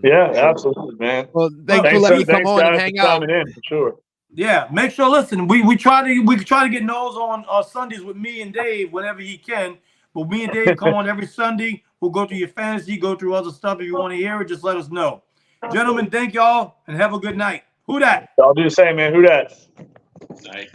Yeah, absolutely, man. Well, thanks for letting me come on and hang out. In, for sure. Yeah, make sure. Listen, we try to get Nose on Sundays with me and Dave whenever he can. But me and Dave come on every Sunday. We'll go through your fantasy, go through other stuff. If you want to hear it, just let us know. Gentlemen, thank y'all and have a good night. Who dat? I'll do the same, man. Who dat? Night.